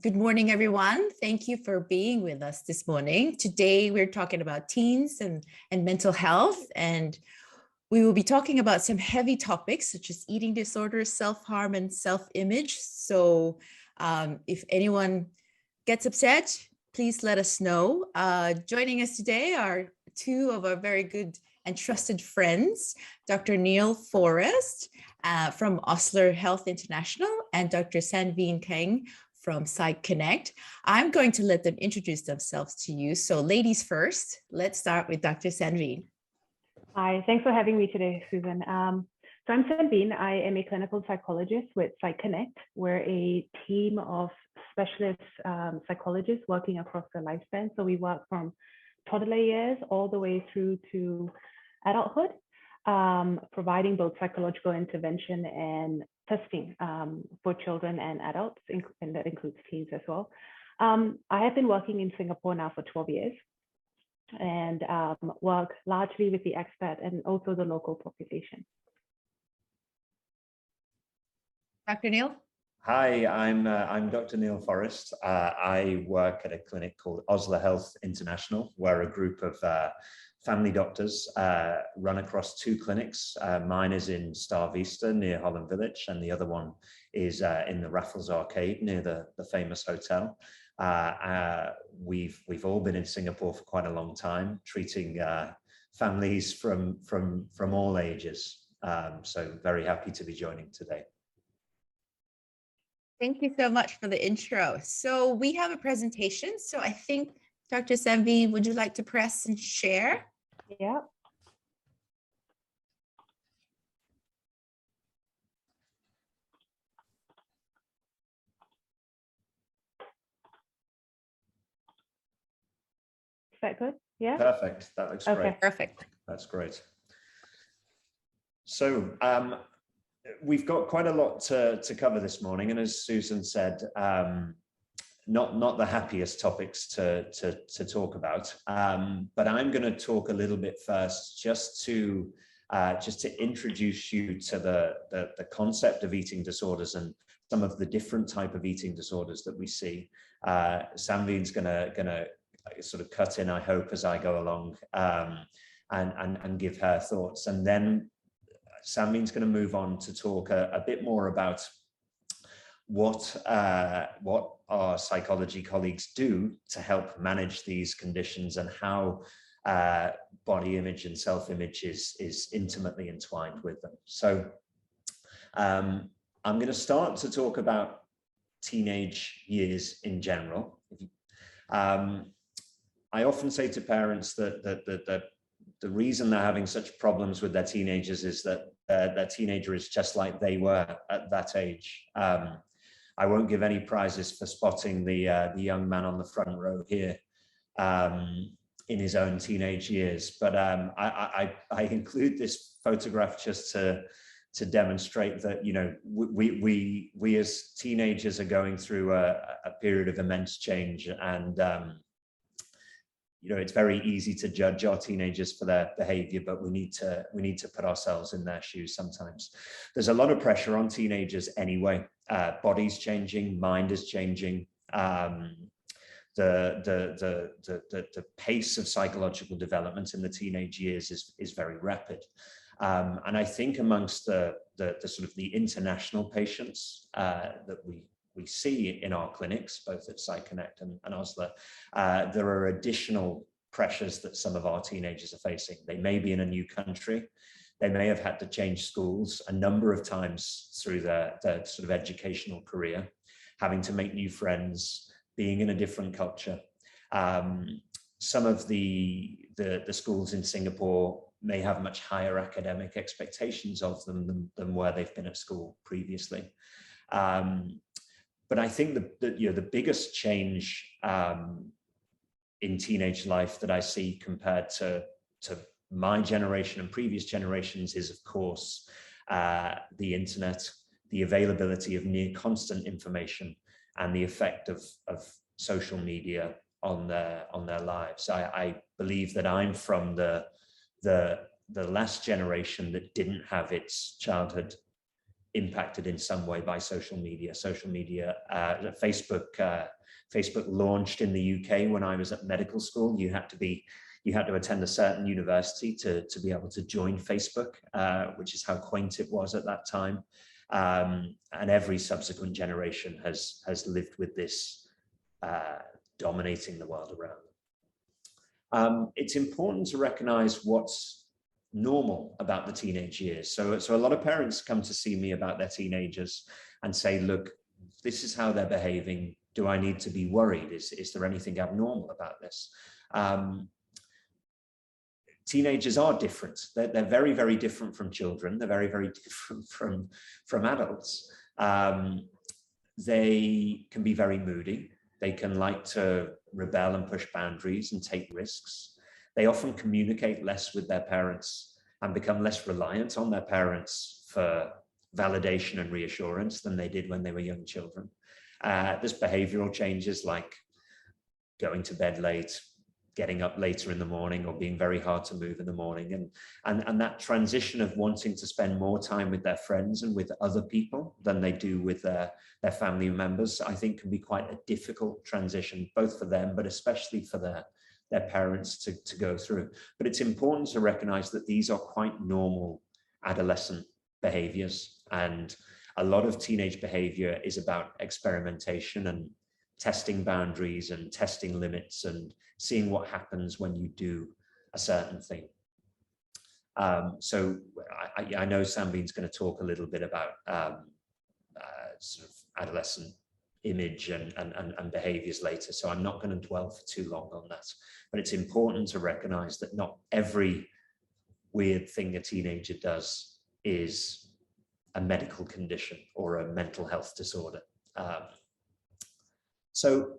Good morning, everyone. Thank you for being with us this morning. Today, we're talking about teens and mental health, and we will be talking about some heavy topics such as eating disorders, self-harm, and self-image. So if anyone gets upset, please let us know. Joining us today are two of our very good and trusted friends, Dr. Neil Forrest from Osler Health International and Dr. Sanveen Kang from Psych. I'm going to let them introduce themselves to you. So ladies first, let's start with Dr. Sanveen. Hi, thanks for having me today, Susan. So I'm Sanveen. I am a clinical psychologist with Psych. We're a team of specialist psychologists working across the lifespan. So we work from toddler years all the way through to adulthood, providing both psychological intervention and testing for children and adults, and that includes teens as well. I have been working in Singapore now for 12 years and work largely with the expat and also the local population. Dr. Neil? Hi, I'm Dr. Neil Forrest. I work at a clinic called Osler Health International, where a group of family doctors run across two clinics. Mine is in Star Vista near Holland Village, and the other one is in the Raffles Arcade near the famous hotel. We've all been in Singapore for quite a long time, treating families from all ages. So very happy to be joining today. Thank you so much for the intro. So we have a presentation. So I think, Dr. Sanveen, would you like to press and share? Yeah. Is that good? Yeah. Perfect. That looks great. Perfect. That's great. So we've got quite a lot to cover this morning, and as Susan said, not the happiest topics to talk about, but I'm going to talk a little bit first just to introduce you to the concept of eating disorders and some of the different type of eating disorders that we see. Sanveen's gonna sort of cut in, I hope, as I go along, and give her thoughts, and then Sanveen's going to move on to talk a bit more about what our psychology colleagues do to help manage these conditions and how body image and self-image is intimately entwined with them. So I'm going to start to talk about teenage years in general. I often say to parents that the reason they're having such problems with their teenagers is that their teenager is just like they were at that age. I won't give any prizes for spotting the young man on the front row here in his own teenage years, but I include this photograph just to demonstrate that, you know, we as teenagers are going through a period of immense change, and you know, it's very easy to judge our teenagers for their behavior, but we need to put ourselves in their shoes sometimes. There's a lot of pressure on teenagers anyway. Body's changing, mind is changing. The pace of psychological development in the teenage years is very rapid. And I think amongst the sort of the international patients that we see in our clinics, both at Psych and Osler, there are additional pressures that some of our teenagers are facing. They may be in a new country. They may have had to change schools a number of times through their sort of educational career, having to make new friends, being in a different culture. Some of the schools in Singapore may have much higher academic expectations of them than where they've been at school previously. But I think the biggest change in teenage life that I see compared to my generation and previous generations is, of course, the internet, the availability of near constant information, and the effect of social media on their lives. I believe that I'm from the last generation that didn't have its childhood impacted in some way by social media. Facebook launched in the UK when I was at medical school. You had to attend a certain university to be able to join Facebook, which is how quaint it was at that time. And every subsequent generation has lived with this dominating the world around. It's important to recognize what's normal about the teenage years. So a lot of parents come to see me about their teenagers and say, look, this is how they're behaving. Do I need to be worried? Is there anything abnormal about this? Teenagers are different. They're very, very different from children. They're very, very different from adults. They can be very moody. They can like to rebel and push boundaries and take risks. They often communicate less with their parents and become less reliant on their parents for validation and reassurance than they did when they were young children. There's behavioral changes like going to bed late, getting up later in the morning, or being very hard to move in the morning. And that transition of wanting to spend more time with their friends and with other people than they do with their family members, I think can be quite a difficult transition, both for them, but especially for their parents to go through. But it's important to recognize that these are quite normal adolescent behaviors. And a lot of teenage behavior is about experimentation and testing boundaries and testing limits and seeing what happens when you do a certain thing. So I know Sanveen's going to talk a little bit about sort of adolescent image and behaviors later, so I'm not going to dwell for too long on that. But it's important to recognize that not every weird thing a teenager does is a medical condition or a mental health disorder. So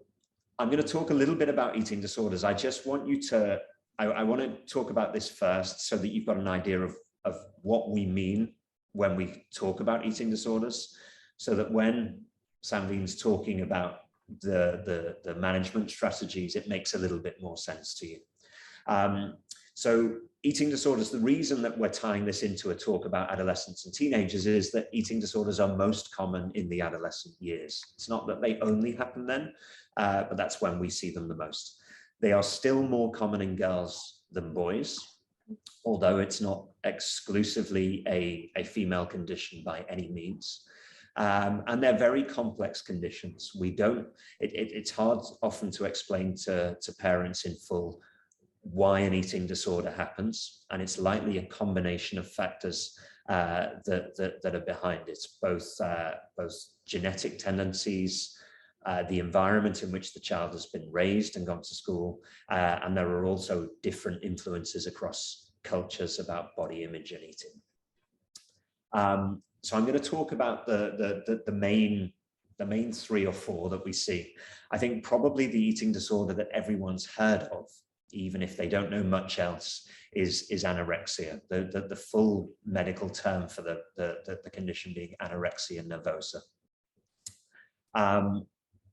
I'm going to talk a little bit about eating disorders. I just want you to, I want to talk about this first so that you've got an idea of what we mean when we talk about eating disorders, so that when Sanveen's talking about the management strategies, it makes a little bit more sense to you. So eating disorders, the reason that we're tying this into a talk about adolescents and teenagers is that eating disorders are most common in the adolescent years. It's not that they only happen then, but that's when we see them the most. They are still more common in girls than boys, although it's not exclusively a female condition by any means. And they're very complex conditions. It's hard often to explain to parents in full why an eating disorder happens, and it's likely a combination of factors that are behind it, both genetic tendencies, the environment in which the child has been raised and gone to school, and there are also different influences across cultures about body image and eating. So I'm going to talk about the main 3 or 4 that we see. I think probably the eating disorder that everyone's heard of, even if they don't know much else, is anorexia. The full medical term for the condition being anorexia nervosa.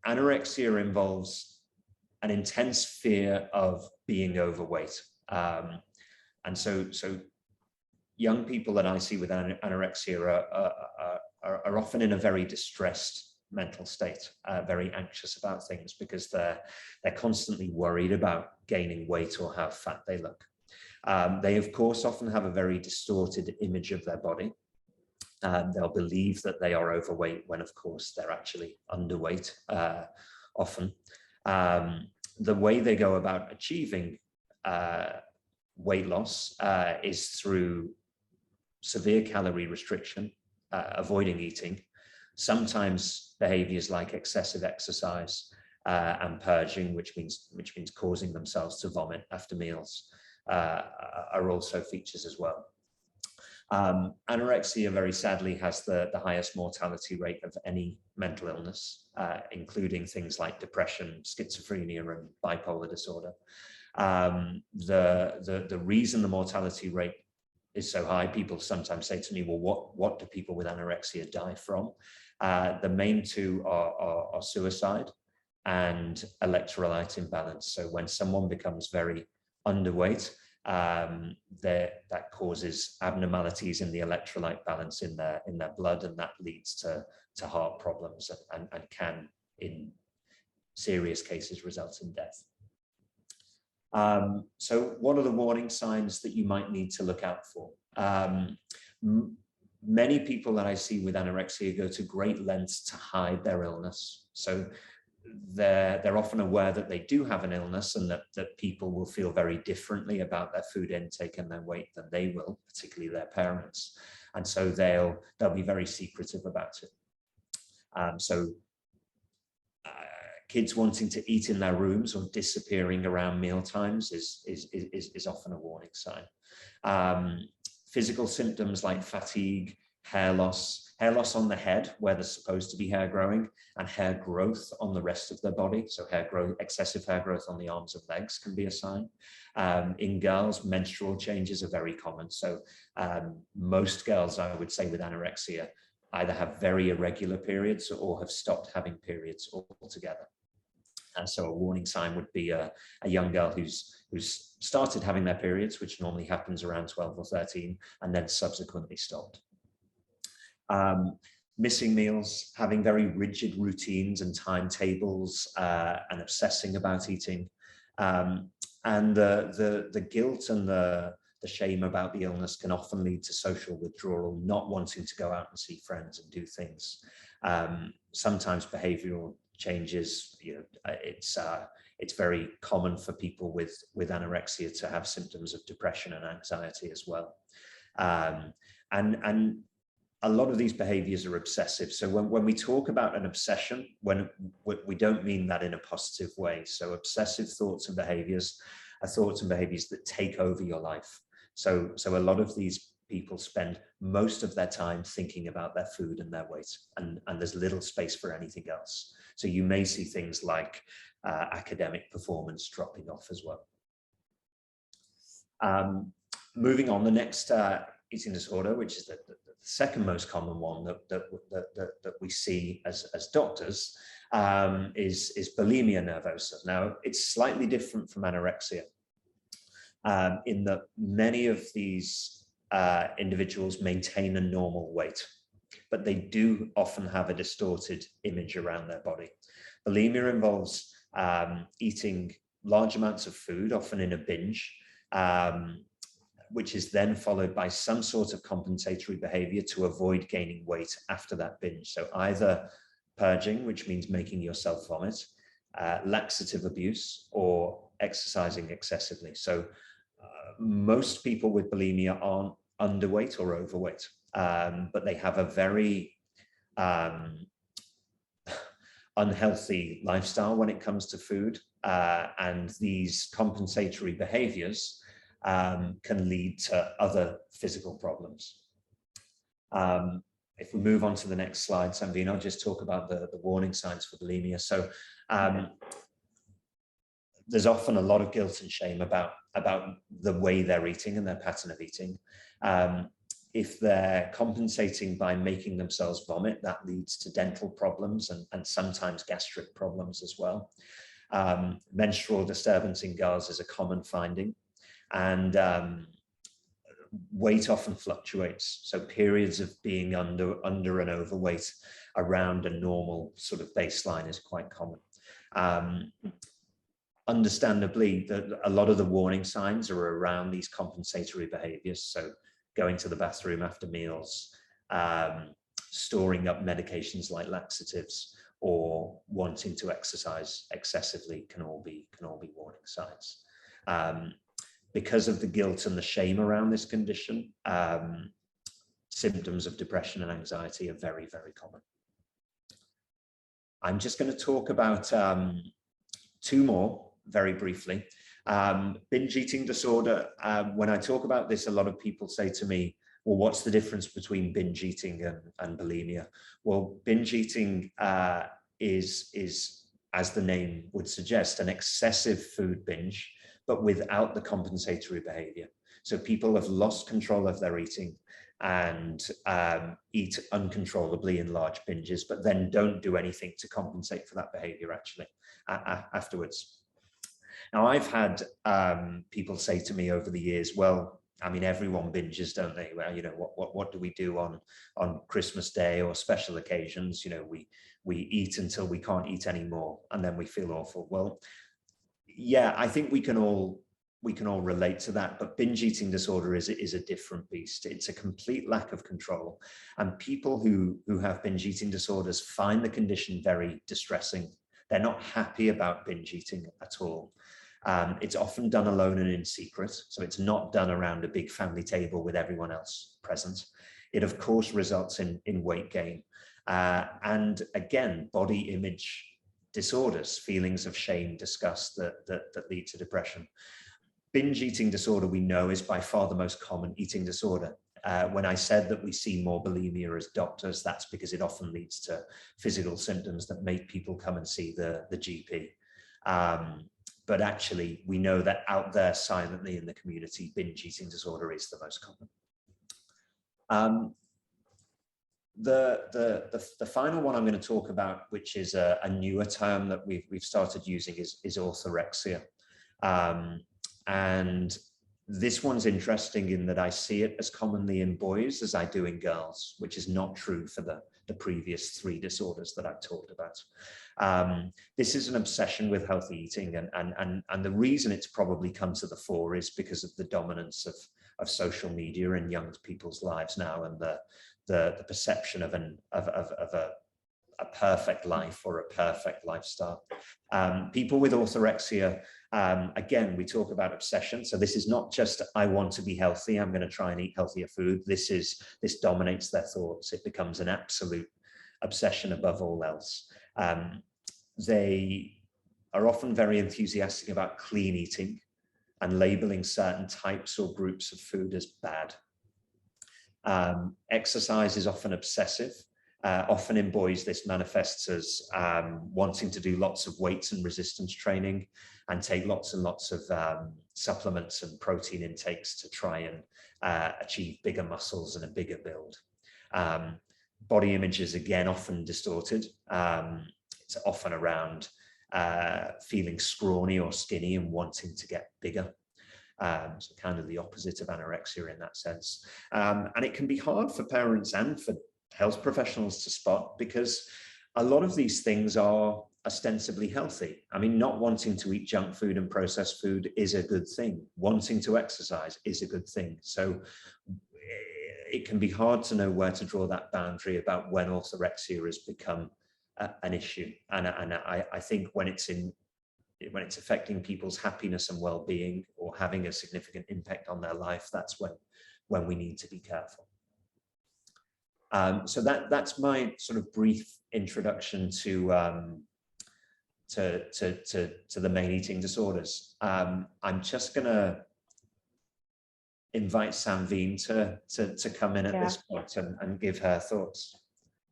Anorexia involves an intense fear of being overweight. And so young people that I see with anorexia are often in a very distressed mental state, very anxious about things because they're constantly worried about gaining weight or how fat they look. They, of course, often have a very distorted image of their body. They'll believe that they are overweight when, of course, they're actually underweight often. The way they go about achieving weight loss is through severe calorie restriction, avoiding eating, sometimes behaviors like excessive exercise and purging, which means causing themselves to vomit after meals, are also features as well. Anorexia very sadly has the highest mortality rate of any mental illness, including things like depression, schizophrenia, and bipolar disorder. The reason the mortality rate is so high, people sometimes say to me, well, what do people with anorexia die from? The main 2 are suicide and electrolyte imbalance. So when someone becomes very underweight, that causes abnormalities in the electrolyte balance in their blood, and that leads to heart problems and can, in serious cases, result in death. So what are the warning signs that you might need to look out for? Many people that I see with anorexia go to great lengths to hide their illness. So they're often aware that they do have an illness, and that people will feel very differently about their food intake and their weight than they will, particularly their parents. And so they'll be very secretive about it. Kids wanting to eat in their rooms or disappearing around meal times is often a warning sign. Physical symptoms like fatigue, hair loss on the head where there's supposed to be hair growing, and hair growth on the rest of their body. So excessive hair growth on the arms and legs can be a sign. In girls, menstrual changes are very common. So most girls, I would say, with anorexia either have very irregular periods or have stopped having periods altogether. And so a warning sign would be a young girl who's started having their periods, which normally happens around 12 or 13, and then subsequently stopped. Missing meals, having very rigid routines and timetables, and obsessing about eating, and the guilt and the shame about the illness can often lead to social withdrawal, not wanting to go out and see friends and do things. Sometimes behavioral changes, it's very common for people with anorexia to have symptoms of depression and anxiety as well. And a lot of these behaviors are obsessive. So when we talk about an obsession, we don't mean that in a positive way. So obsessive thoughts and behaviors are thoughts and behaviors that take over your life. So a lot of these people spend most of their time thinking about their food and their weight, and there's little space for anything else. So you may see things like academic performance dropping off as well. Moving on, the next eating disorder, which is the second most common one that we see as doctors, is bulimia nervosa. Now, it's slightly different from anorexia in that many of these individuals maintain a normal weight, but they do often have a distorted image around their body. Bulimia involves eating large amounts of food, often in a binge, which is then followed by some sort of compensatory behavior to avoid gaining weight after that binge. So either purging, which means making yourself vomit, laxative abuse, or exercising excessively. So most people with bulimia aren't underweight or overweight, but they have a very unhealthy lifestyle when it comes to food, and these compensatory behaviors can lead to other physical problems. If we move on to the next slide, Sanveen, I'll just talk about the warning signs for bulimia. So there's often a lot of guilt and shame about the way they're eating and their pattern of eating. If they're compensating by making themselves vomit, that leads to dental problems and sometimes gastric problems as well. Menstrual disturbance in girls is a common finding, and weight often fluctuates. So periods of being under and overweight around a normal sort of baseline is quite common. Understandably, a lot of the warning signs are around these compensatory behaviors. So going to the bathroom after meals, storing up medications like laxatives, or wanting to exercise excessively can all be warning signs. Because of the guilt and the shame around this condition, symptoms of depression and anxiety are very, very common. I'm just going to talk about two more very briefly. Binge eating disorder. When I talk about this, a lot of people say to me, well, what's the difference between binge eating and bulimia? Well, binge eating is, as the name would suggest, an excessive food binge, but without the compensatory behavior. So people have lost control of their eating and eat uncontrollably in large binges, but then don't do anything to compensate for that behavior actually afterwards. Now, I've had people say to me over the years, well, I mean, everyone binges, don't they? Well, you know, what do we do on Christmas Day or special occasions? You know, we eat until we can't eat anymore, and then we feel awful. Well, yeah, I think we can all relate to that, but binge eating disorder is a different beast. It's a complete lack of control, and people who have binge eating disorders find the condition very distressing. They're not happy about binge eating at all. It's often done alone and in secret, so it's not done around a big family table with everyone else present. It, of course, results in weight gain, and again, body image disorders, feelings of shame, disgust that lead to depression. Binge eating disorder, we know, is by far the most common eating disorder. When I said that we see more bulimia as doctors, that's because it often leads to physical symptoms that make people come and see the GP. But actually, we know that out there silently in the community, binge eating disorder is the most common. The final one I'm going to talk about, which is a newer term that we've started using, is orthorexia. And this one's interesting in that I see it as commonly in boys as I do in girls, which is not true for the previous 3 disorders that I've talked about. This is an obsession with healthy eating, and the reason it's probably come to the fore is because of the dominance of social media in young people's lives now, and the perception of a perfect life or a perfect lifestyle. People with orthorexia, again, we talk about obsession. So this is not just, I want to be healthy, I'm going to try and eat healthier food. This dominates their thoughts. It becomes an absolute obsession above all else. They are often very enthusiastic about clean eating and labeling certain types or groups of food as bad. Exercise is often obsessive. Often in boys, this manifests as wanting to do lots of weights and resistance training and take lots and lots of supplements and protein intakes to try and achieve bigger muscles and a bigger build. Body image is, again, often distorted. It's often around feeling scrawny or skinny and wanting to get bigger. So kind of the opposite of anorexia in that sense. And it can be hard for parents and for health professionals to spot, because a lot of these things are ostensibly healthy. I mean, not wanting to eat junk food and processed food is a good thing. Wanting to exercise is a good thing. So it can be hard to know where to draw that boundary about when orthorexia has become an issue. And I think when it's affecting people's happiness and well-being or having a significant impact on their life, that's when we need to be careful. So that's my sort of brief introduction to the main eating disorders. I'm just gonna invite Sanveen to come in at this point and give her thoughts.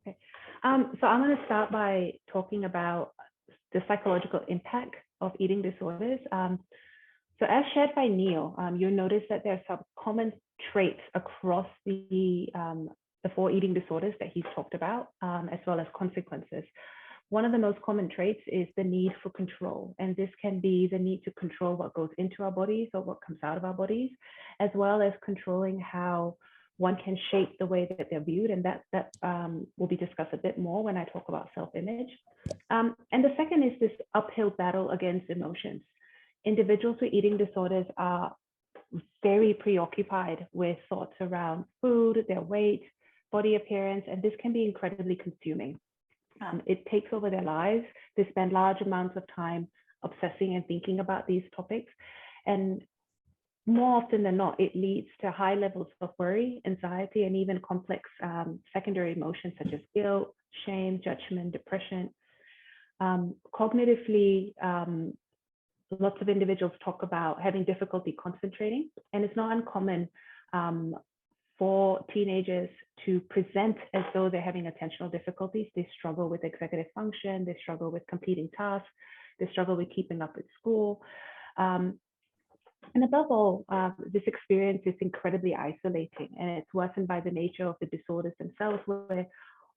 Okay. So I'm going to start by talking about the psychological impact of eating disorders. So as shared by Neil, you'll notice that there are some common traits across the 4 eating disorders that he's talked about, as well as consequences. One of the most common traits is the need for control. And this can be the need to control what goes into our bodies or what comes out of our bodies, as well as controlling how one can shape the way that they're viewed. And that will be discussed a bit more when I talk about self-image. And the second is this uphill battle against emotions. Individuals with eating disorders are very preoccupied with thoughts around food, their weight, body appearance, and this can be incredibly consuming. It takes over their lives. They spend large amounts of time obsessing and thinking about these topics. And more often than not, it leads to high levels of worry, anxiety, and even complex secondary emotions such as guilt, shame, judgment, depression. Cognitively, lots of individuals talk about having difficulty concentrating, and it's not uncommon for teenagers to present as though they're having attentional difficulties. They struggle with executive function, they struggle with completing tasks, they struggle with keeping up at school. And above all, this experience is incredibly isolating, and it's worsened by the nature of the disorders themselves, where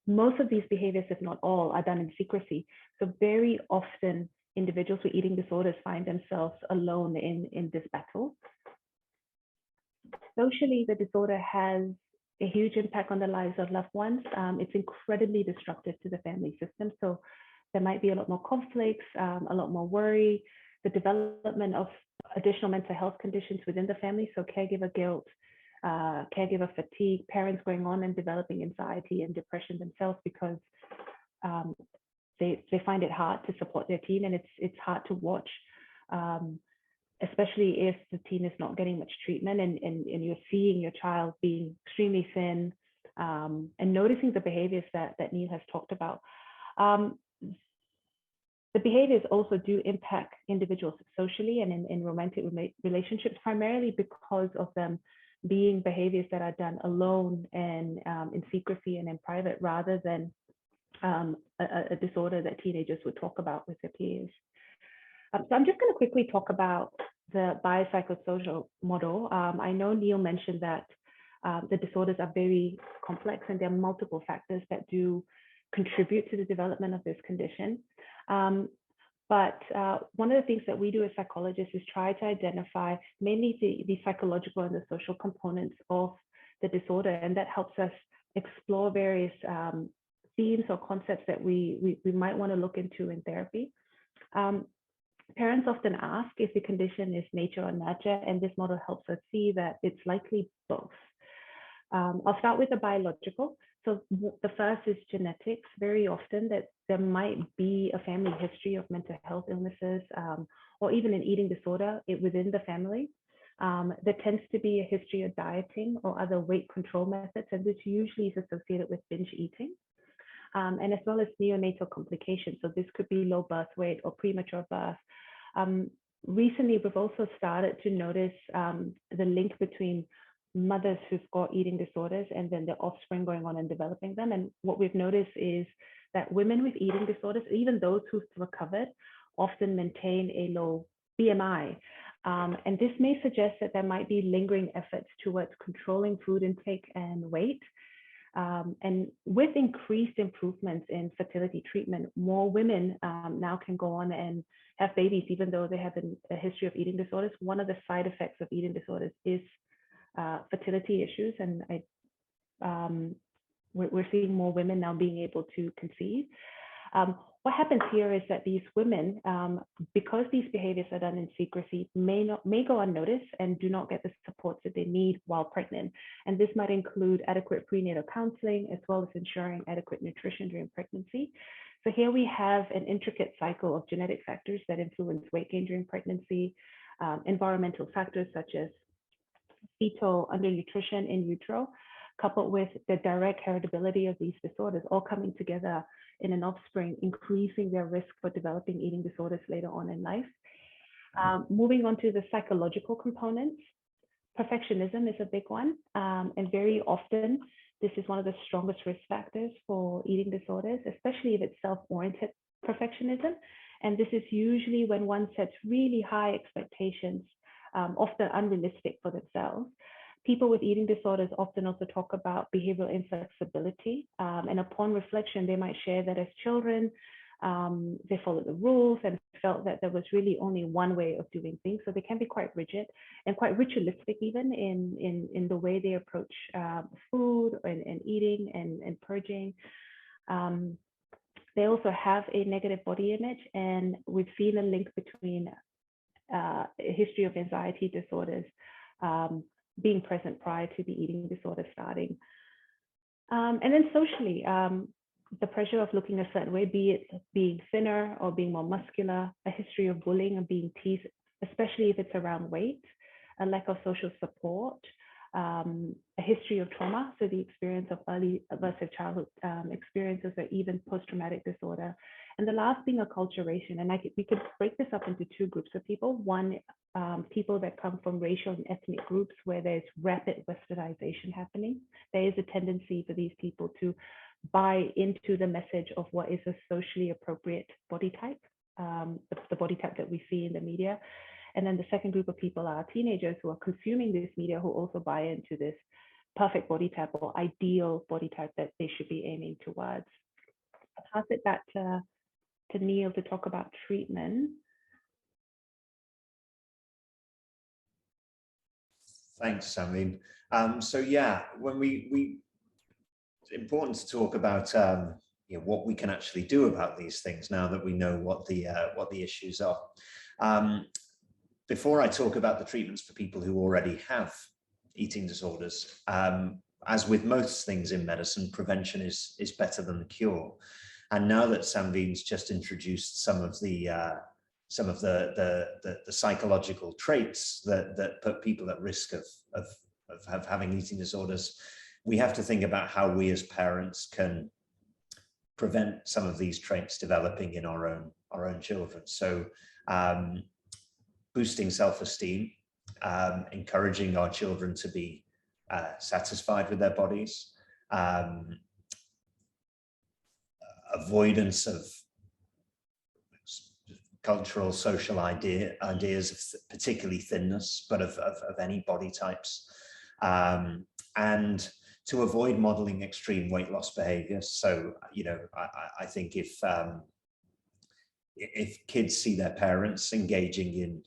most of these behaviors, if not all, are done in secrecy. So very often individuals with eating disorders find themselves alone in this battle. Socially, the disorder has a huge impact on the lives of loved ones. It's incredibly destructive to the family system. So there might be a lot more conflicts, a lot more worry, the development of additional mental health conditions within the family. So caregiver guilt, caregiver fatigue, parents going on and developing anxiety and depression themselves because they find it hard to support their teen, and it's hard to watch, especially if the teen is not getting much treatment and you're seeing your child being extremely thin, and noticing the behaviors that Neil has talked about. The behaviors also do impact individuals socially and in romantic relationships, primarily because of them being behaviors that are done alone and in secrecy and in private, rather than a disorder that teenagers would talk about with their peers. So I'm just going to quickly talk about the biopsychosocial model. I know Neil mentioned that the disorders are very complex and there are multiple factors that do contribute to the development of this condition. But one of the things that we do as psychologists is try to identify mainly the psychological and the social components of the disorder, and that helps us explore various themes or concepts that we might want to look into in therapy. Parents often ask if the condition is nature or nurture, and this model helps us see that it's likely both. I'll start with the biological. So the first is genetics. Very often that there might be a family history of mental health illnesses, or even an eating disorder within the family. There tends to be a history of dieting or other weight control methods, and this usually is associated with binge eating. And as well as neonatal complications. So this could be low birth weight or premature birth. Recently, we've also started to notice the link between mothers who've got eating disorders and then their offspring going on and developing them. And what we've noticed is that women with eating disorders, even those who've recovered, often maintain a low BMI. And this may suggest that there might be lingering efforts towards controlling food intake and weight. And with increased improvements in fertility treatment, more women now can go on and have babies, even though they have a history of eating disorders. One of the side effects of eating disorders is fertility issues, and we're seeing more women now being able to conceive. What happens here is that these women, because these behaviors are done in secrecy, may go unnoticed and do not get the supports that they need while pregnant. And this might include adequate prenatal counseling, as well as ensuring adequate nutrition during pregnancy. So here we have an intricate cycle of genetic factors that influence weight gain during pregnancy, environmental factors such as fetal undernutrition in utero, coupled with the direct heritability of these disorders, all coming together in an offspring, increasing their risk for developing eating disorders later on in life. Moving on to the psychological components, perfectionism is a big one. And very often, this is one of the strongest risk factors for eating disorders, especially if it's self-oriented perfectionism. And this is usually when one sets really high expectations, often unrealistic for themselves. People with eating disorders often also talk about behavioral inflexibility. And upon reflection, they might share that as children, they followed the rules and felt that there was really only one way of doing things. So they can be quite rigid and quite ritualistic even in the way they approach food and eating and purging. They also have a negative body image, and we've seen a link between a history of anxiety disorders being present prior to the eating disorder starting. And then socially, the pressure of looking a certain way, be it being thinner or being more muscular, a history of bullying and being teased, especially if it's around weight, a lack of social support, a history of trauma, so the experience of early aversive childhood experiences or even post-traumatic disorder. And the last being acculturation. And we could break this up into two groups of people. One, people that come from racial and ethnic groups where there's rapid westernization happening. There is a tendency for these people to buy into the message of what is a socially appropriate body type, the body type that we see in the media. And then the second group of people are teenagers who are consuming this media, who also buy into this perfect body type or ideal body type that they should be aiming towards. I'll pass it back to to Neil to talk about treatment. Thanks, Sanveen. So yeah, when it's important to talk about what we can actually do about these things now that we know what the issues are. Before I talk about the treatments for people who already have eating disorders, as with most things in medicine, prevention is better than the cure. And now that Sanveen's just introduced some of the psychological traits that put people at risk of having eating disorders, we have to think about how we as parents can prevent some of these traits developing in our own children. So boosting self-esteem, encouraging our children to be satisfied with their bodies, avoidance of cultural, social ideas of particularly thinness, but of any body types, and to avoid modeling extreme weight loss behavior. So, I think if kids see their parents engaging in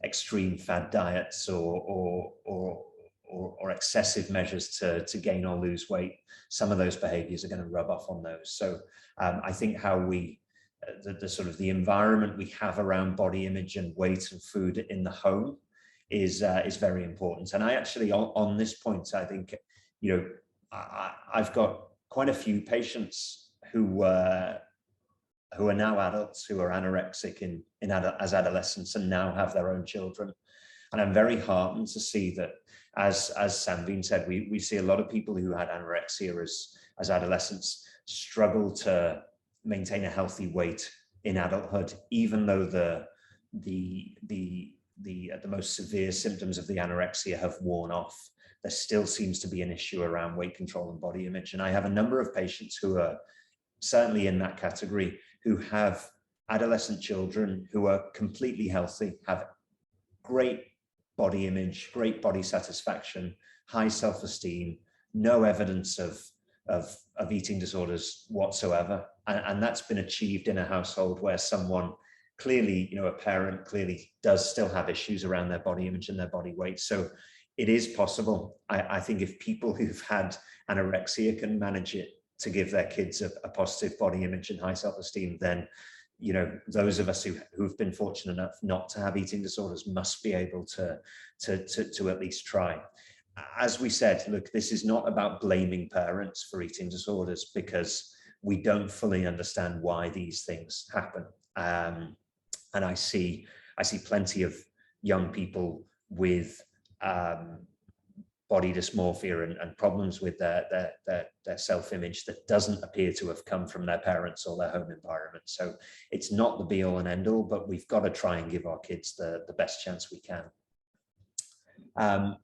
extreme fad diets or excessive measures to gain or lose weight, some of those behaviors are going to rub off on those. So I think how we the sort of the environment we have around body image and weight and food in the home is very important. And I actually, on this point, I think, I've got quite a few patients who are now adults, who are anorexic as adolescents and now have their own children. And I'm very heartened to see that, as Sanveen said, we see a lot of people who had anorexia as adolescents struggle to maintain a healthy weight in adulthood, even though the most severe symptoms of the anorexia have worn off. There still seems to be an issue around weight control and body image. And I have a number of patients who are certainly in that category, who have adolescent children who are completely healthy, have great body image, great body satisfaction, high self-esteem, no evidence of eating disorders whatsoever. And that's been achieved in a household where someone clearly, a parent clearly does still have issues around their body image and their body weight. So it is possible. I think if people who've had anorexia can manage it to give their kids a positive body image and high self-esteem, then those of us who've been fortunate enough not to have eating disorders must be able to at least try. As we said, look, this is not about blaming parents for eating disorders, because we don't fully understand why these things happen. And I see plenty of young people with body dysmorphia and problems with their self-image that doesn't appear to have come from their parents or their home environment. So it's not the be all and end all, but we've got to try and give our kids the best chance we can.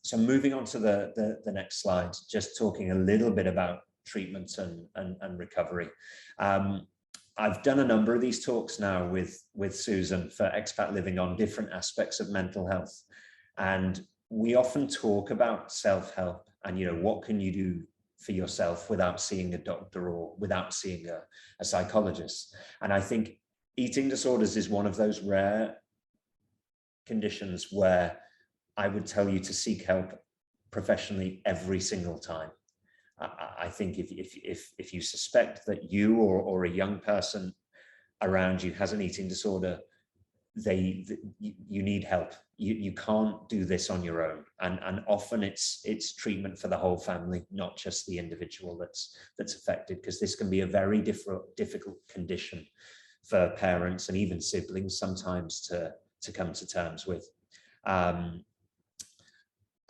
So moving on to the next slide, just talking a little bit about treatment and recovery. I've done a number of these talks now with Susan for Expat Living on different aspects of mental health. And we often talk about self-help and, what can you do for yourself without seeing a doctor or without seeing a psychologist. And I think eating disorders is one of those rare conditions where I would tell you to seek help professionally every single time. I think if you suspect that you or a young person around you has an eating disorder, you need help. You can't do this on your own, and often it's treatment for the whole family, not just the individual that's affected, because this can be a very difficult condition for parents and even siblings sometimes to come to terms with.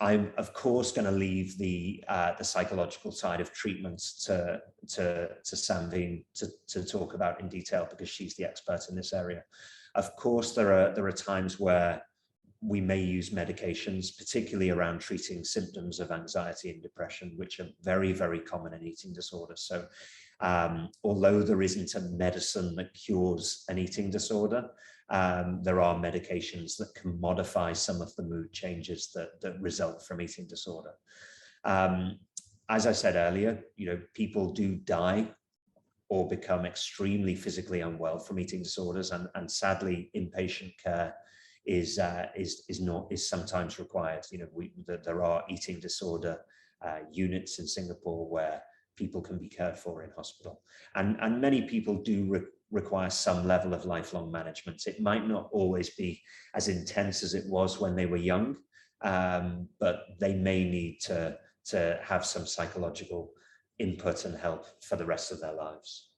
I'm of course going to leave the psychological side of treatments to Sanveen to talk about in detail, because she's the expert in this area. Of course, there are times where we may use medications, particularly around treating symptoms of anxiety and depression, which are very, very common in eating disorders. So although there isn't a medicine that cures an eating disorder, there are medications that can modify some of the mood changes that result from eating disorder. As I said earlier, people do die or become extremely physically unwell from eating disorders, and sadly, inpatient care is sometimes required. You know, there are eating disorder units in Singapore where people can be cared for in hospital, and many people do require some level of lifelong management. It might not always be as intense as it was when they were young, but they may need to have some psychological input and help for the rest of their lives.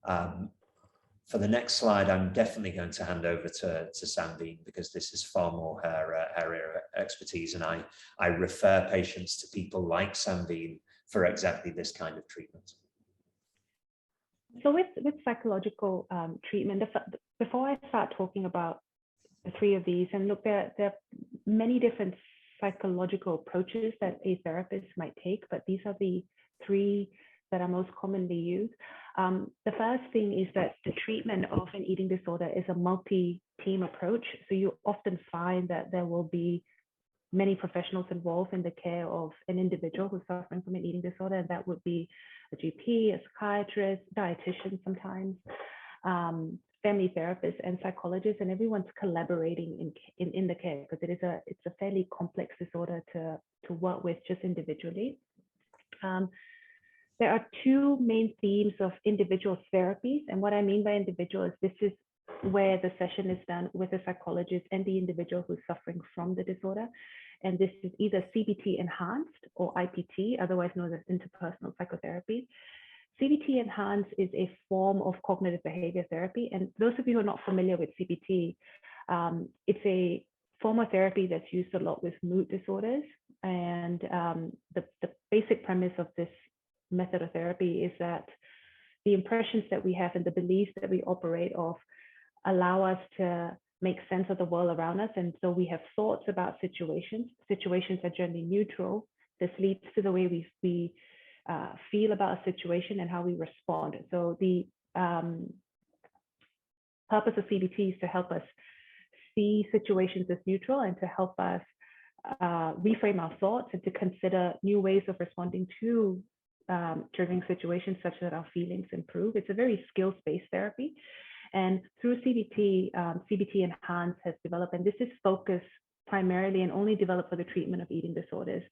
For the next slide, I'm definitely going to hand over to Sanveen, because this is far more her area of expertise, and I refer patients to people like Sanveen for exactly this kind of treatment. So with psychological treatment, before I start talking about the three of these, and look, there are many different psychological approaches that a therapist might take, but these are the three that are most commonly used. The first thing is that the treatment of an eating disorder is a multi-team approach. So you often find that there will be many professionals involved in the care of an individual who's suffering from an eating disorder, and that would be a GP, a psychiatrist, dietitian sometimes, family therapist, and psychologist, and everyone's collaborating in the care, because it's a fairly complex disorder to work with just individually. There are two main themes of individual therapies, and what I mean by individual is this is where the session is done with a psychologist and the individual who's suffering from the disorder. And this is either CBT enhanced or IPT, otherwise known as interpersonal psychotherapy. CBT enhanced is a form of cognitive behavior therapy. And those of you who are not familiar with CBT, it's a form of therapy that's used a lot with mood disorders. And the basic premise of this method of therapy is that the impressions that we have and the beliefs that we operate off allow us to make sense of the world around us. And so we have thoughts about situations. Situations are generally neutral. This leads to the way we feel about a situation and how we respond. So the purpose of CBT is to help us see situations as neutral and to help us reframe our thoughts and to consider new ways of responding to triggering situations such that our feelings improve. It's a very skills-based therapy. And through CBT, CBT Enhanced has developed, and this is focused primarily and only developed for the treatment of eating disorders.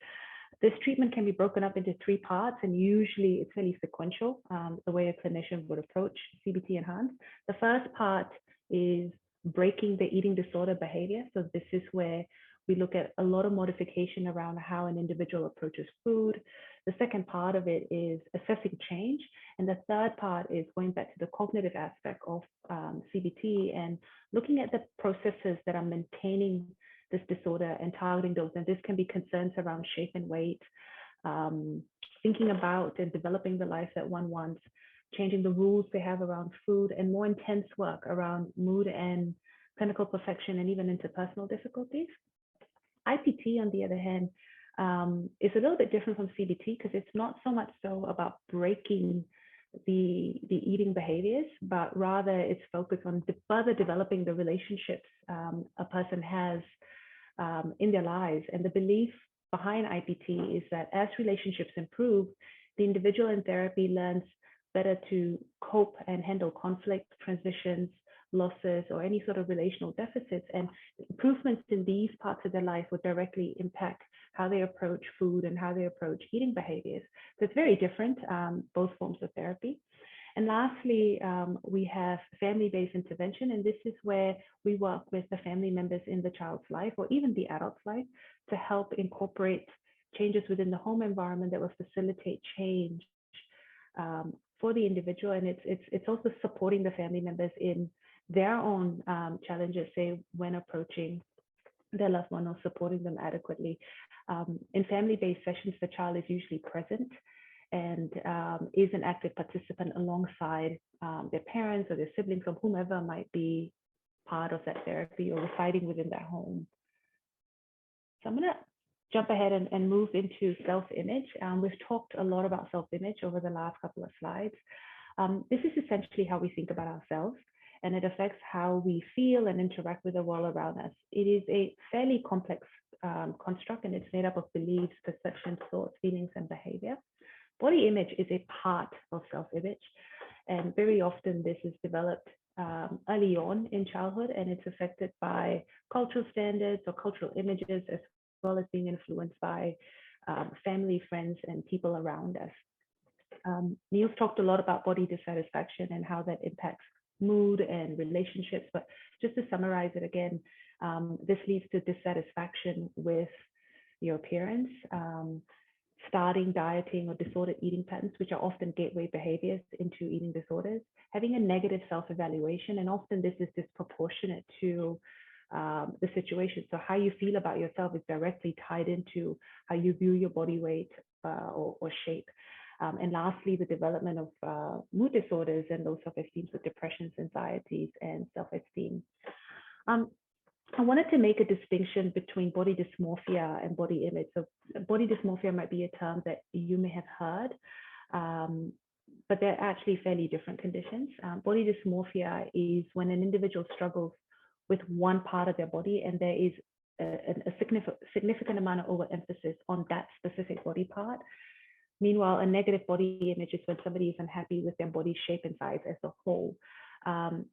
This treatment can be broken up into three parts, and usually it's fairly sequential, the way a clinician would approach CBT Enhanced. The first part is breaking the eating disorder behavior. So this is where we look at a lot of modification around how an individual approaches food. The second part of it is assessing change. And the third part is going back to the cognitive aspect of CBT and looking at the processes that are maintaining this disorder and targeting those. And this can be concerns around shape and weight, thinking about and developing the life that one wants, changing the rules they have around food, and more intense work around mood and clinical perfection and even interpersonal difficulties. IPT, on the other hand, is a little bit different from CBT because it's not so much so about breaking the eating behaviors, but rather it's focused on further developing the relationships a person has in their lives. And the belief behind IPT is that as relationships improve, the individual in therapy learns better to cope and handle conflict, transitions, losses, or any sort of relational deficits, and improvements in these parts of their life would directly impact how they approach food and how they approach eating behaviors. So it's very different, both forms of therapy. And lastly, we have family-based intervention, and this is where we work with the family members in the child's life or even the adult's life to help incorporate changes within the home environment that will facilitate change for the individual. And it's also supporting the family members in their own challenges, say when approaching their loved one or supporting them adequately. In family-based sessions, the child is usually present and is an active participant alongside their parents or their siblings or whomever might be part of that therapy or residing within that home. So I'm gonna jump ahead and move into self-image. We've talked a lot about self-image over the last couple of slides. This is essentially how we think about ourselves, and it affects how we feel and interact with the world around us. It is a fairly complex construct, and it's made up of beliefs, perceptions, thoughts, feelings, and behavior. body image is a part of self-image, and very often this is developed early on in childhood, and it's affected by cultural standards or cultural images, as well as being influenced by family, friends, and people around us. Neil's talked a lot about body dissatisfaction and how that impacts mood and relationships, but just to summarize it again, this leads to dissatisfaction with your appearance, starting dieting or disordered eating patterns, which are often gateway behaviors into eating disorders, having a negative self-evaluation, and often this is disproportionate to the situation. So how you feel about yourself is directly tied into how you view your body weight or shape. And lastly, the development of mood disorders and low self-esteem, so depressions, anxieties, and self-esteem. I wanted to make a distinction between body dysmorphia and body image. So body dysmorphia might be a term that you may have heard, but they're actually fairly different conditions. Body dysmorphia is when an individual struggles with one part of their body and there is a significant amount of overemphasis on that specific body part. Meanwhile, a negative body image is when somebody is unhappy with their body shape and size as a whole.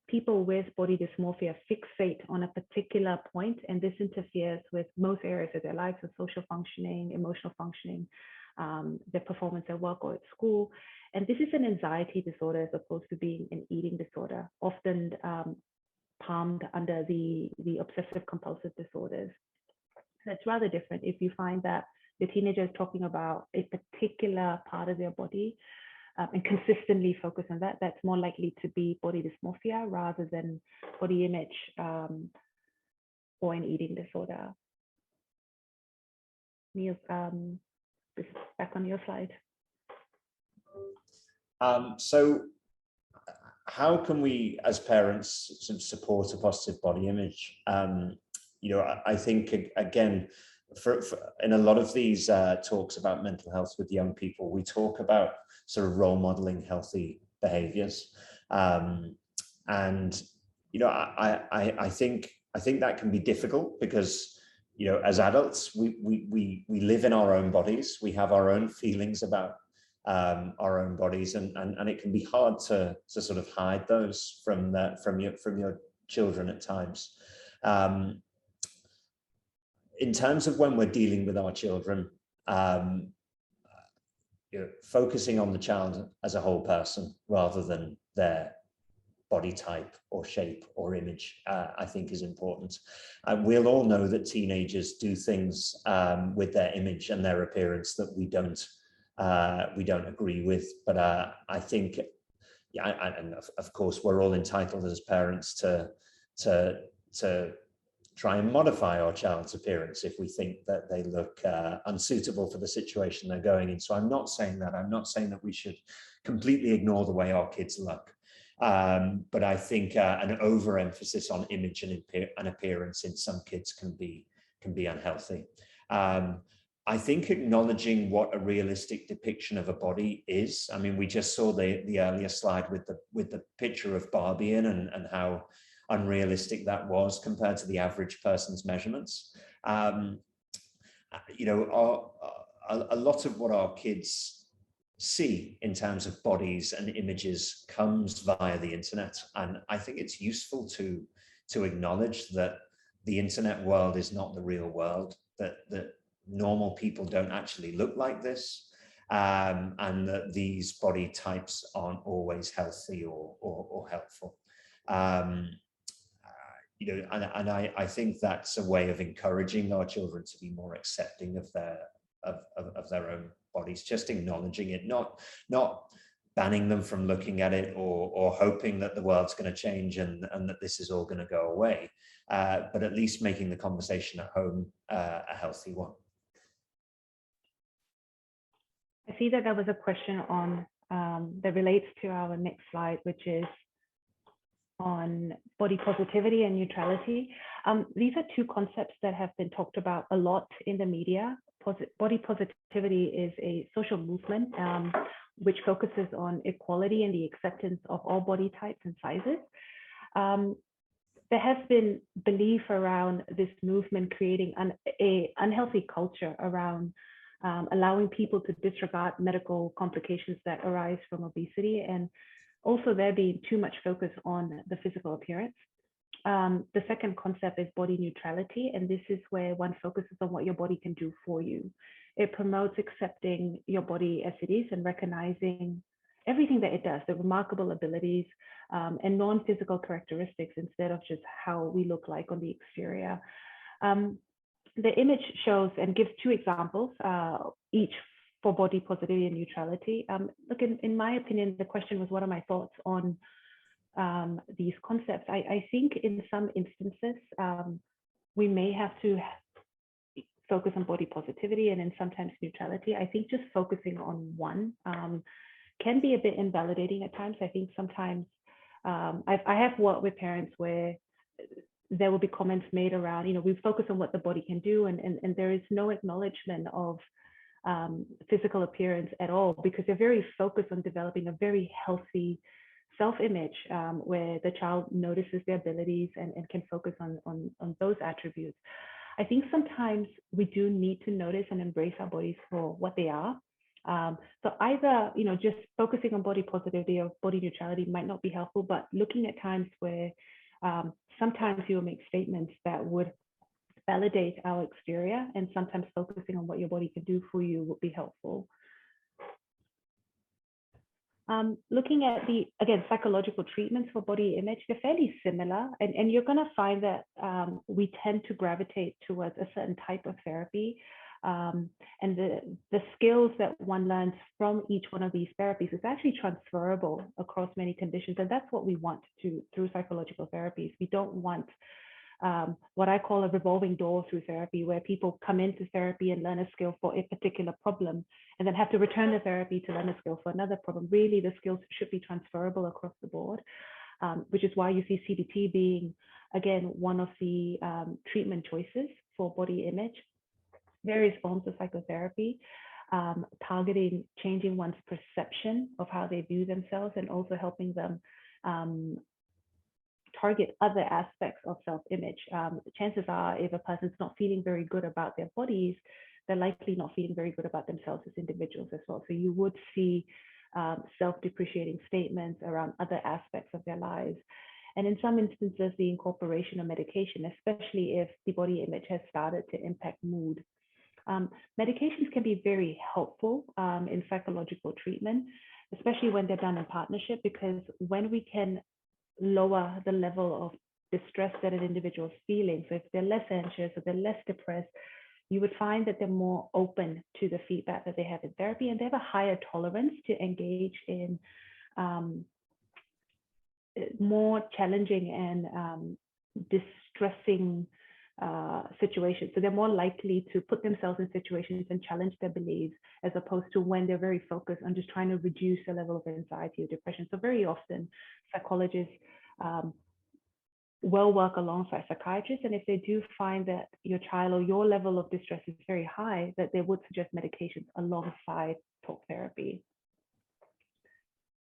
People with body dysmorphia fixate on a particular point, and this interferes with most areas of their lives, so social functioning, emotional functioning, their performance at work or at school. And this is an anxiety disorder as opposed to being an eating disorder, often palmed under the obsessive compulsive disorders. So it's rather different. If you find that the teenager is talking about a particular part of their body and consistently focus on that, that's more likely to be body dysmorphia rather than body image or an eating disorder. Neil, this is back on your slide. So how can we as parents sort of support a positive body image? You know, I think, again, for in a lot of these talks about mental health with young people, we talk about sort of role modeling healthy behaviors, and you know, I think that can be difficult because, you know, as adults we live in our own bodies, we have our own feelings about our own bodies, and it can be hard to sort of hide those from your children at times. In terms of when we're dealing with our children, you know, focusing on the child as a whole person rather than their body type or shape or image, I think is important. We'll all know that teenagers do things with their image and their appearance that we don't agree with. But I think, yeah, and of course, we're all entitled as parents to try and modify our child's appearance if we think that they look unsuitable for the situation they're going in. So I'm not saying that. I'm not saying that we should completely ignore the way our kids look. But I think an overemphasis on image and appearance in some kids can be unhealthy. I think acknowledging what a realistic depiction of a body is. I mean, we just saw the earlier slide with the picture of Barbie and how unrealistic that was compared to the average person's measurements. You know, a lot of what our kids see in terms of bodies and images comes via the internet, and I think it's useful to acknowledge that the internet world is not the real world, that normal people don't actually look like this, and that these body types aren't always healthy or helpful. You know, and I think that's a way of encouraging our children to be more accepting of their own bodies, just acknowledging it, not banning them from looking at it or hoping that the world's going to change and that this is all going to go away, but at least making the conversation at home a healthy one. I see that there was a question on that relates to our next slide, which is on body positivity and neutrality. These are two concepts that have been talked about a lot in the media. Body positivity is a social movement which focuses on equality and the acceptance of all body types and sizes. There has been belief around this movement creating an unhealthy culture around allowing people to disregard medical complications that arise from obesity, and also there being too much focus on the physical appearance. The second concept is body neutrality, and this is where one focuses on what your body can do for you. It promotes accepting your body as it is and recognizing everything that it does, the remarkable abilities and non-physical characteristics instead of just how we look like on the exterior. The image shows and gives two examples, each for body positivity and neutrality. Look, in my opinion, the question was, what are my thoughts on these concepts? I think in some instances, we may have to focus on body positivity and then sometimes neutrality. I think just focusing on one can be a bit invalidating at times. I think sometimes I have worked with parents where there will be comments made around, we focus on what the body can do, and there is no acknowledgement of physical appearance at all, because they're very focused on developing a very healthy self-image where the child notices their abilities and can focus on those attributes. I think sometimes we do need to notice and embrace our bodies for what they are. So either, just focusing on body positivity or body neutrality might not be helpful, but looking at times where sometimes you'll make statements that would validate our exterior, and sometimes focusing on what your body can do for you would be helpful. Looking at the, again, psychological treatments for body image, they're fairly similar, and you're going to find that we tend to gravitate towards a certain type of therapy. And the skills that one learns from each one of these therapies is actually transferable across many conditions. And that's what we want to through psychological therapies. We don't want what I call a revolving door through therapy, where people come into therapy and learn a skill for a particular problem and then have to return to therapy to learn a skill for another problem. Really, the skills should be transferable across the board, which is why you see CBT being, again, one of the treatment choices for body image. Various forms of psychotherapy, targeting changing one's perception of how they view themselves, and also helping them target other aspects of self-image. Chances are, if a person's not feeling very good about their bodies, they're likely not feeling very good about themselves as individuals as well. So you would see self-depreciating statements around other aspects of their lives. And in some instances, the incorporation of medication, especially if the body image has started to impact mood. Medications can be very helpful in psychological treatment, especially when they're done in partnership, because when we can lower the level of distress that an individual is feeling, so if they're less anxious or they're less depressed, you would find that they're more open to the feedback that they have in therapy, and they have a higher tolerance to engage in more challenging and distressing situations. So they're more likely to put themselves in situations and challenge their beliefs, as opposed to when they're very focused on just trying to reduce the level of anxiety or depression. So very often psychologists will work alongside psychiatrists, and if they do find that your child or your level of distress is very high, that they would suggest medications alongside talk therapy.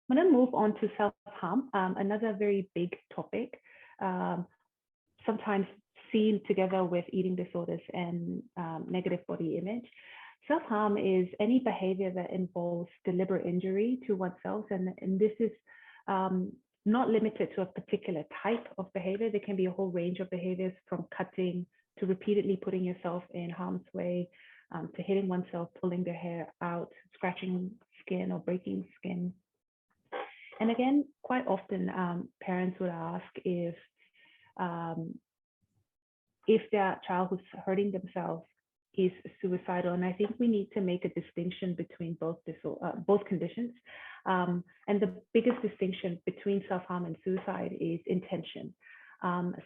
I'm going to move on to self-harm, another very big topic, sometimes seen together with eating disorders and negative body image. Self-harm is any behavior that involves deliberate injury to oneself, and this is not limited to a particular type of behavior. There can be a whole range of behaviors, from cutting to repeatedly putting yourself in harm's way, to hitting oneself, pulling their hair out, scratching skin or breaking skin. And again, quite often parents would ask if their child who's hurting themselves is suicidal. And I think we need to make a distinction between both conditions. And the biggest distinction between self-harm and suicide is intention.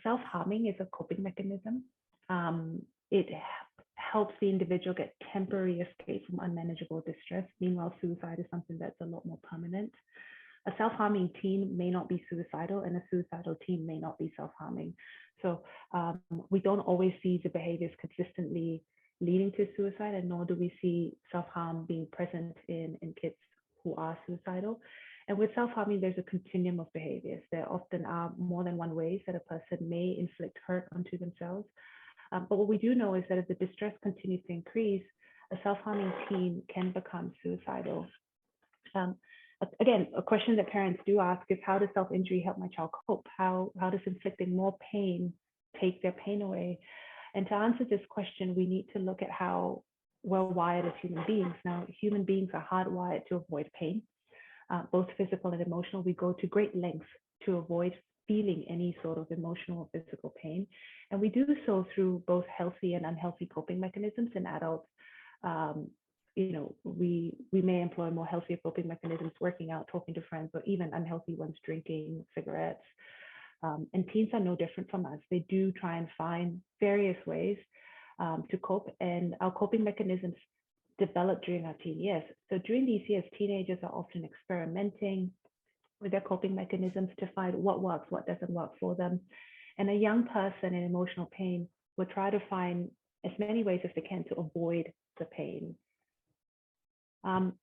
Self-harming is a coping mechanism. It helps the individual get temporary escape from unmanageable distress. Meanwhile, suicide is something that's a lot more permanent. A self-harming teen may not be suicidal, and a suicidal teen may not be self-harming. So we don't always see the behaviors consistently leading to suicide, and nor do we see self-harm being present in kids who are suicidal. And with self-harming, there's a continuum of behaviors. There often are more than one ways that a person may inflict hurt onto themselves. But what we do know is that if the distress continues to increase, a self-harming teen can become suicidal. Again, a question that parents do ask is, how does self-injury help my child cope? How does inflicting more pain take their pain away? And to answer this question, we need to look at how we're wired as human beings. Now, human beings are hardwired to avoid pain, both physical and emotional. We go to great lengths to avoid feeling any sort of emotional or physical pain. And we do so through both healthy and unhealthy coping mechanisms in adults. We may employ more healthier coping mechanisms, working out, talking to friends, or even unhealthy ones, drinking, cigarettes. And teens are no different from us. They do try and find various ways to cope, and our coping mechanisms develop during our teen years. So during these years, teenagers are often experimenting with their coping mechanisms to find what works, what doesn't work for them. And a young person in emotional pain will try to find as many ways as they can to avoid the pain.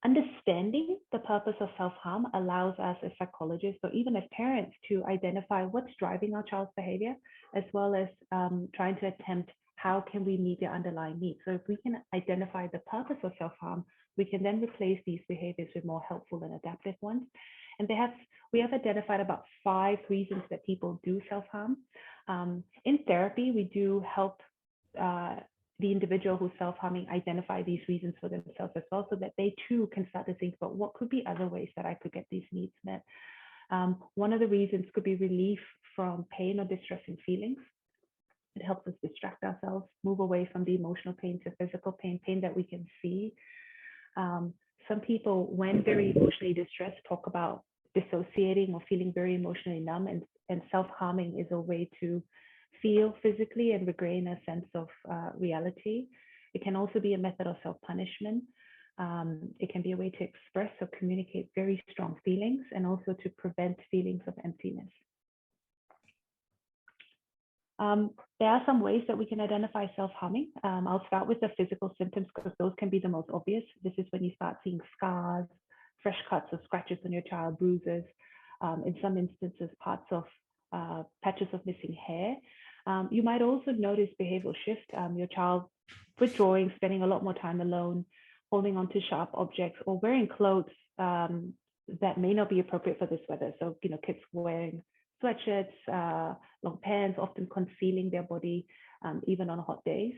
Understanding the purpose of self-harm allows us as psychologists, or even as parents, to identify what's driving our child's behavior, as well as trying to attempt how can we meet their underlying needs. So if we can identify the purpose of self-harm, we can then replace these behaviors with more helpful and adaptive ones. And we have identified about 5 reasons that people do self-harm. In therapy, we do help the individual who's self-harming identify these reasons for themselves as well, so that they too can start to think about what could be other ways that I could get these needs met. One of the reasons could be relief from pain or distressing feelings. It helps us distract ourselves, move away from the emotional pain to physical pain, pain that we can see. Some people, when very emotionally distressed, talk about dissociating or feeling very emotionally numb, and self-harming is a way to feel physically and regain a sense of reality. It can also be a method of self-punishment. It can be a way to express or communicate very strong feelings, and also to prevent feelings of emptiness. There are some ways that we can identify self-harming. I'll start with the physical symptoms, because those can be the most obvious. This is when you start seeing scars, fresh cuts or scratches on your child, bruises, in some instances, parts of patches of missing hair. You might also notice behavioral shift, your child withdrawing, spending a lot more time alone, holding on to sharp objects, or wearing clothes that may not be appropriate for this weather. So, kids wearing sweatshirts, long pants, often concealing their body, even on hot days.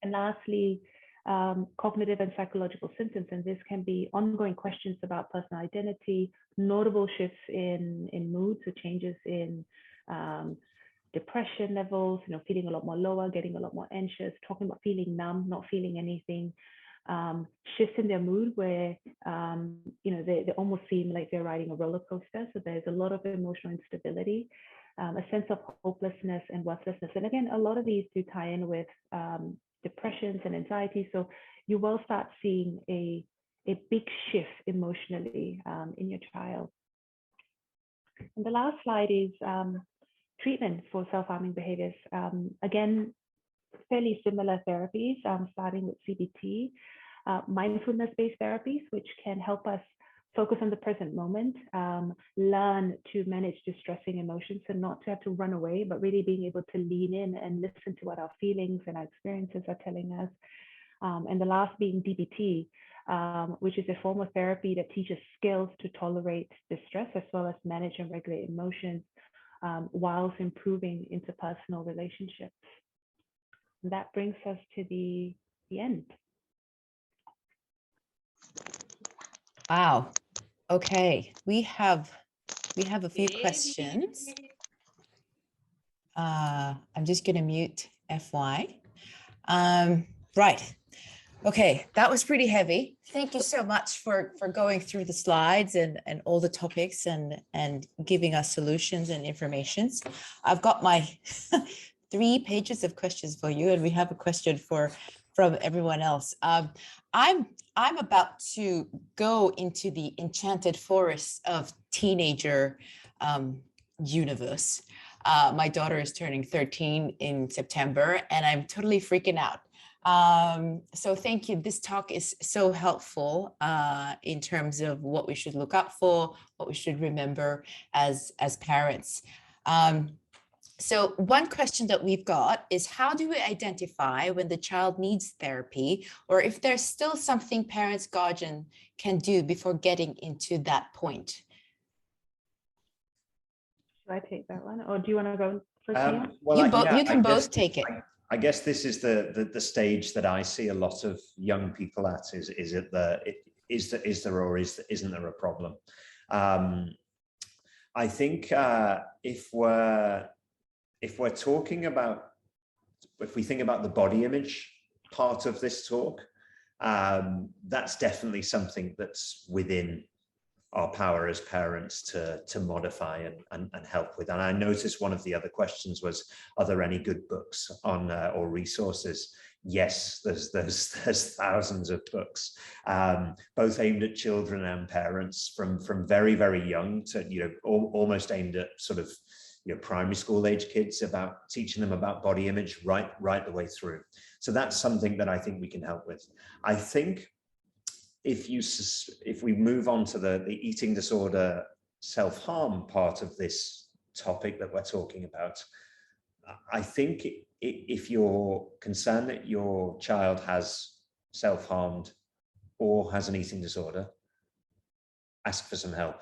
And lastly, cognitive and psychological symptoms. And this can be ongoing questions about personal identity, notable shifts in mood, so changes in depression levels, feeling a lot more lower, getting a lot more anxious, talking about feeling numb, not feeling anything, shifts in their mood where, they almost seem like they're riding a roller coaster. So there's a lot of emotional instability, a sense of hopelessness and worthlessness. And again, a lot of these do tie in with depressions and anxiety. So you will start seeing a big shift emotionally in your child. And the last slide is treatment for self-harming behaviors. Again, fairly similar therapies, starting with CBT, mindfulness-based therapies, which can help us focus on the present moment, learn to manage distressing emotions, and not to have to run away, but really being able to lean in and listen to what our feelings and our experiences are telling us. And the last being DBT, which is a form of therapy that teaches skills to tolerate distress, as well as manage and regulate emotions, whilst improving interpersonal relationships. And that brings us to the end. Wow. Okay, we have a few questions. I'm just going to mute FY. Right. Okay, that was pretty heavy. Thank you so much for going through the slides and all the topics and giving us solutions and informations. I've got my 3 pages of questions for you, and we have a question from everyone else. I'm about to go into the enchanted forest of teenager universe. My daughter is turning 13 in September, and I'm totally freaking out. So thank you. This talk is so helpful in terms of what we should look out for, what we should remember as parents. So one question that we've got is, how do we identify when the child needs therapy, or if there's still something parents, guardian can do before getting into that point? Should I take that one, or do you want to go first, Neil? Well, You can both take it. I guess this is the stage that I see a lot of young people at. Is there or isn't there a problem? I think if we think about the body image part of this talk, that's definitely something that's within our power as parents to modify and help with. And I noticed one of the other questions was, are there any good books on or resources? Yes, there's thousands of books, both aimed at children and parents, from very, very young to, you know, almost aimed at sort of, you know, primary school age kids, about teaching them about body image right the way through. So that's something that I think we can help with. I think if we move on to the eating disorder self-harm part of this topic that we're talking about, I think if you're concerned that your child has self-harmed or has an eating disorder, ask for some help.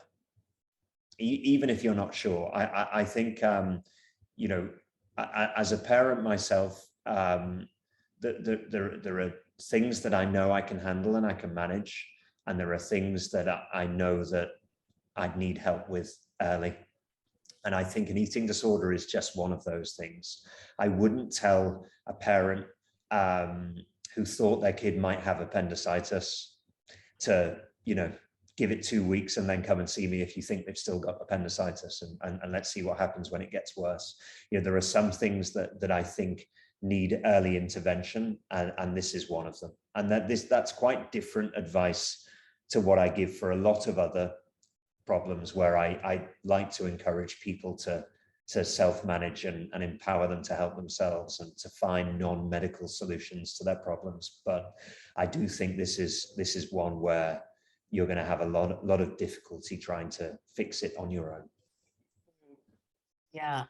Even if you're not sure. I think, you know, as a parent myself, there are things that I know I can handle and I can manage, and there are things that I know that I'd need help with early. And I think an eating disorder is just one of those things. I wouldn't tell a parent who thought their kid might have appendicitis to, you know, give it 2 weeks and then come and see me if you think they've still got appendicitis, and let's see what happens when it gets worse. You know, there are some things that I think need early intervention, and this is one of them. And that's quite different advice to what I give for a lot of other problems, where I like to encourage people to self-manage and empower them to help themselves and to find non-medical solutions to their problems. But I do think this is one where you're going to have a lot of difficulty trying to fix it on your own. Yeah.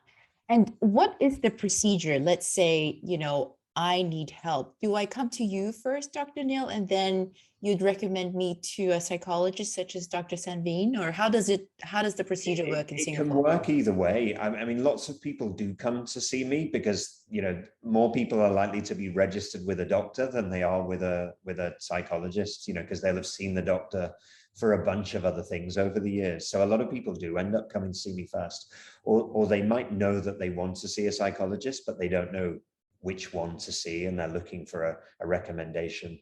And what is the procedure? Let's say, you know, I need help. Do I come to you first, Dr. Neil, and then you'd recommend me to a psychologist such as Dr. Sanveen, or how does the procedure work in Singapore? It can work either way. I mean, lots of people do come to see me because, you know, more people are likely to be registered with a doctor than they are with a psychologist, you know, because they'll have seen the doctor for a bunch of other things over the years. So a lot of people do end up coming to see me first, or they might know that they want to see a psychologist, but they don't know which one to see, and they're looking for a recommendation.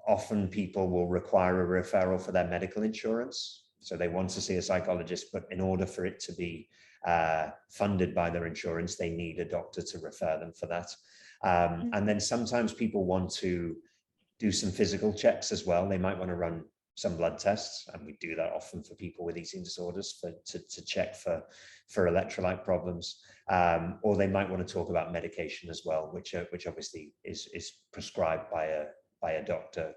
Often people will require a referral for their medical insurance. So they want to see a psychologist, but in order for it to be funded by their insurance, they need a doctor to refer them for that. And then sometimes people want to do some physical checks as well. They might want to run some blood tests, and we do that often for people with eating disorders to check for electrolyte problems, or they might want to talk about medication as well, which obviously is prescribed by a doctor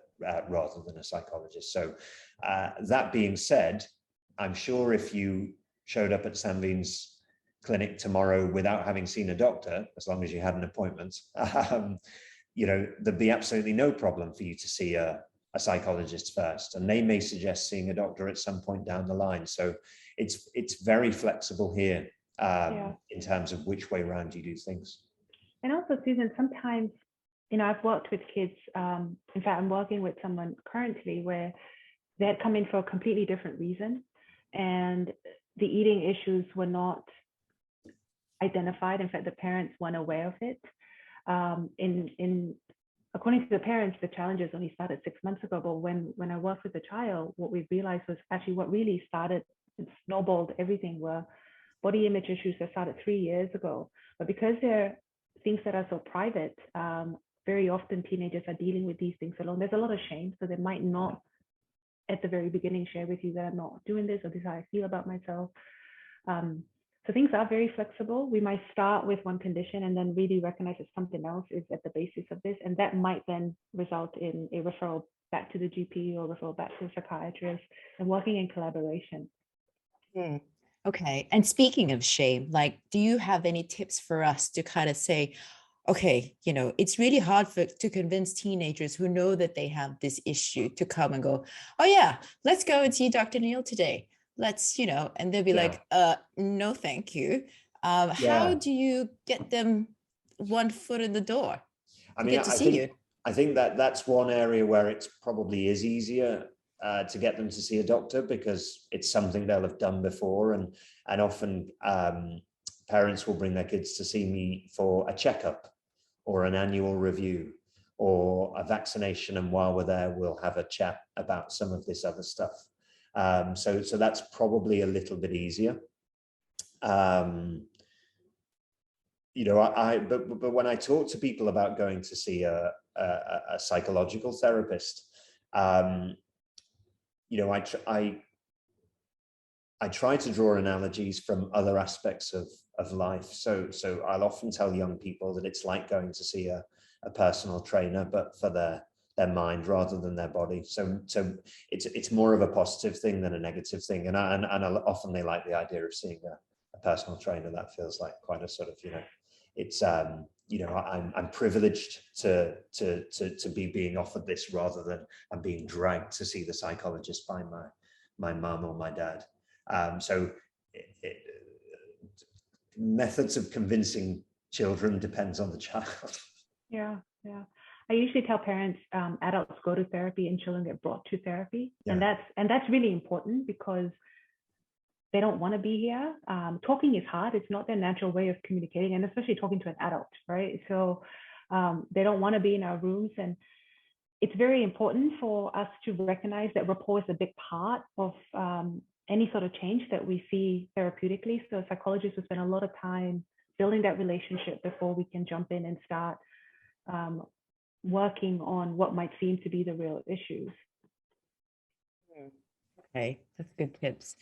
rather than a psychologist. So that being said, I'm sure if you showed up at Sanveen's clinic tomorrow without having seen a doctor, as long as you had an appointment, you know, there'd be absolutely no problem for you to see a psychologist first, and they may suggest seeing a doctor at some point down the line. So it's very flexible here in terms of which way around you do things. And also, Susan, sometimes, you know, I've worked with kids. In fact, I'm working with someone currently where they had come in for a completely different reason, and the eating issues were not identified. In fact, the parents weren't aware of it. According to the parents, the challenges only started 6 months ago. But when I worked with the child, what we realized was actually what really started and snowballed everything were body image issues that started 3 years ago. But because they're things that are so private, very often teenagers are dealing with these things alone. There's a lot of shame, so they might not at the very beginning share with you that I'm not doing this, or this is how I feel about myself. So things are very flexible. We might start with one condition and then really recognize that something else is at the basis of this, and that might then result in a referral back to the GP or referral back to a psychiatrist, and working in collaboration. Okay. And speaking of shame, like, do you have any tips for us to kind of say, okay, it's really hard to convince teenagers who know that they have this issue to come and go, oh yeah, let's go and see Dr. Neil today. Let's, and they'll be like, no, thank you. How do you get them one foot in the door to get to see you? I think that's one area where it's probably is easier to get them to see a doctor, because it's something they'll have done before, and often parents will bring their kids to see me for a checkup or an annual review or a vaccination, and while we're there we'll have a chat about some of this other stuff. So that's probably a little bit easier. But when I talk to people about going to see a psychological therapist, I try to draw analogies from other aspects of life. So I'll often tell young people that it's like going to see a personal trainer, but for their mind rather than their body. So it's more of a positive thing than a negative thing. And often they like the idea of seeing a personal trainer. That feels like quite a sort of, it's I'm privileged to be being offered this, rather than I'm being dragged to see the psychologist by my mum or my dad. So methods of convincing children depends on the child. Yeah. I usually tell parents, adults go to therapy and children get brought to therapy. Yeah. And that's really important, because they don't want to be here. Talking is hard. It's not their natural way of communicating, and especially talking to an adult, right? So they don't want to be in our rooms. And it's very important for us to recognize that rapport is a big part of any sort of change that we see therapeutically. So psychologists will spend a lot of time building that relationship before we can jump in and start working on what might seem to be the real issues. Okay, that's good tips.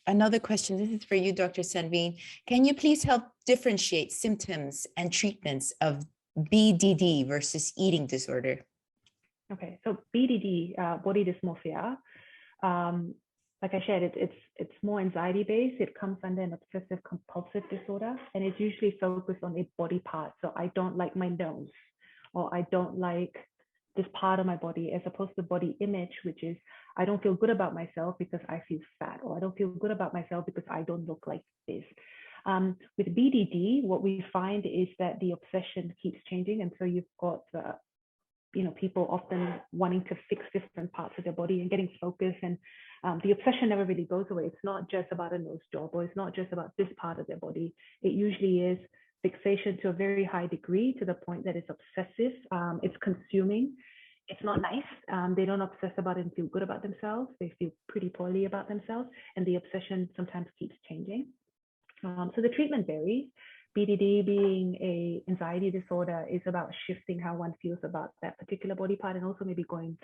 Another question, this is for you, Dr. Sanveen. Can you please help differentiate symptoms and treatments of BDD versus eating disorder? Okay, so BDD, body dysmorphia, like I shared, it's more anxiety-based. It comes under an obsessive compulsive disorder, and it's usually focused on a body part. So I don't like my nose, or I don't like this part of my body, as opposed to body image, which is I don't feel good about myself because I feel fat, or I don't feel good about myself because I don't look like this. With BDD, what we find is that the obsession keeps changing, and so you've got people often wanting to fix different parts of their body and getting focused, and the obsession never really goes away. It's not just about a nose job, or it's not just about this part of their body. It usually is fixation to a very high degree, to the point that it's obsessive. It's consuming. It's not nice. They don't obsess about it and feel good about themselves. They feel pretty poorly about themselves, and the obsession sometimes keeps changing. So the treatment varies. BDD, being a anxiety disorder, is about shifting how one feels about that particular body part, and also maybe going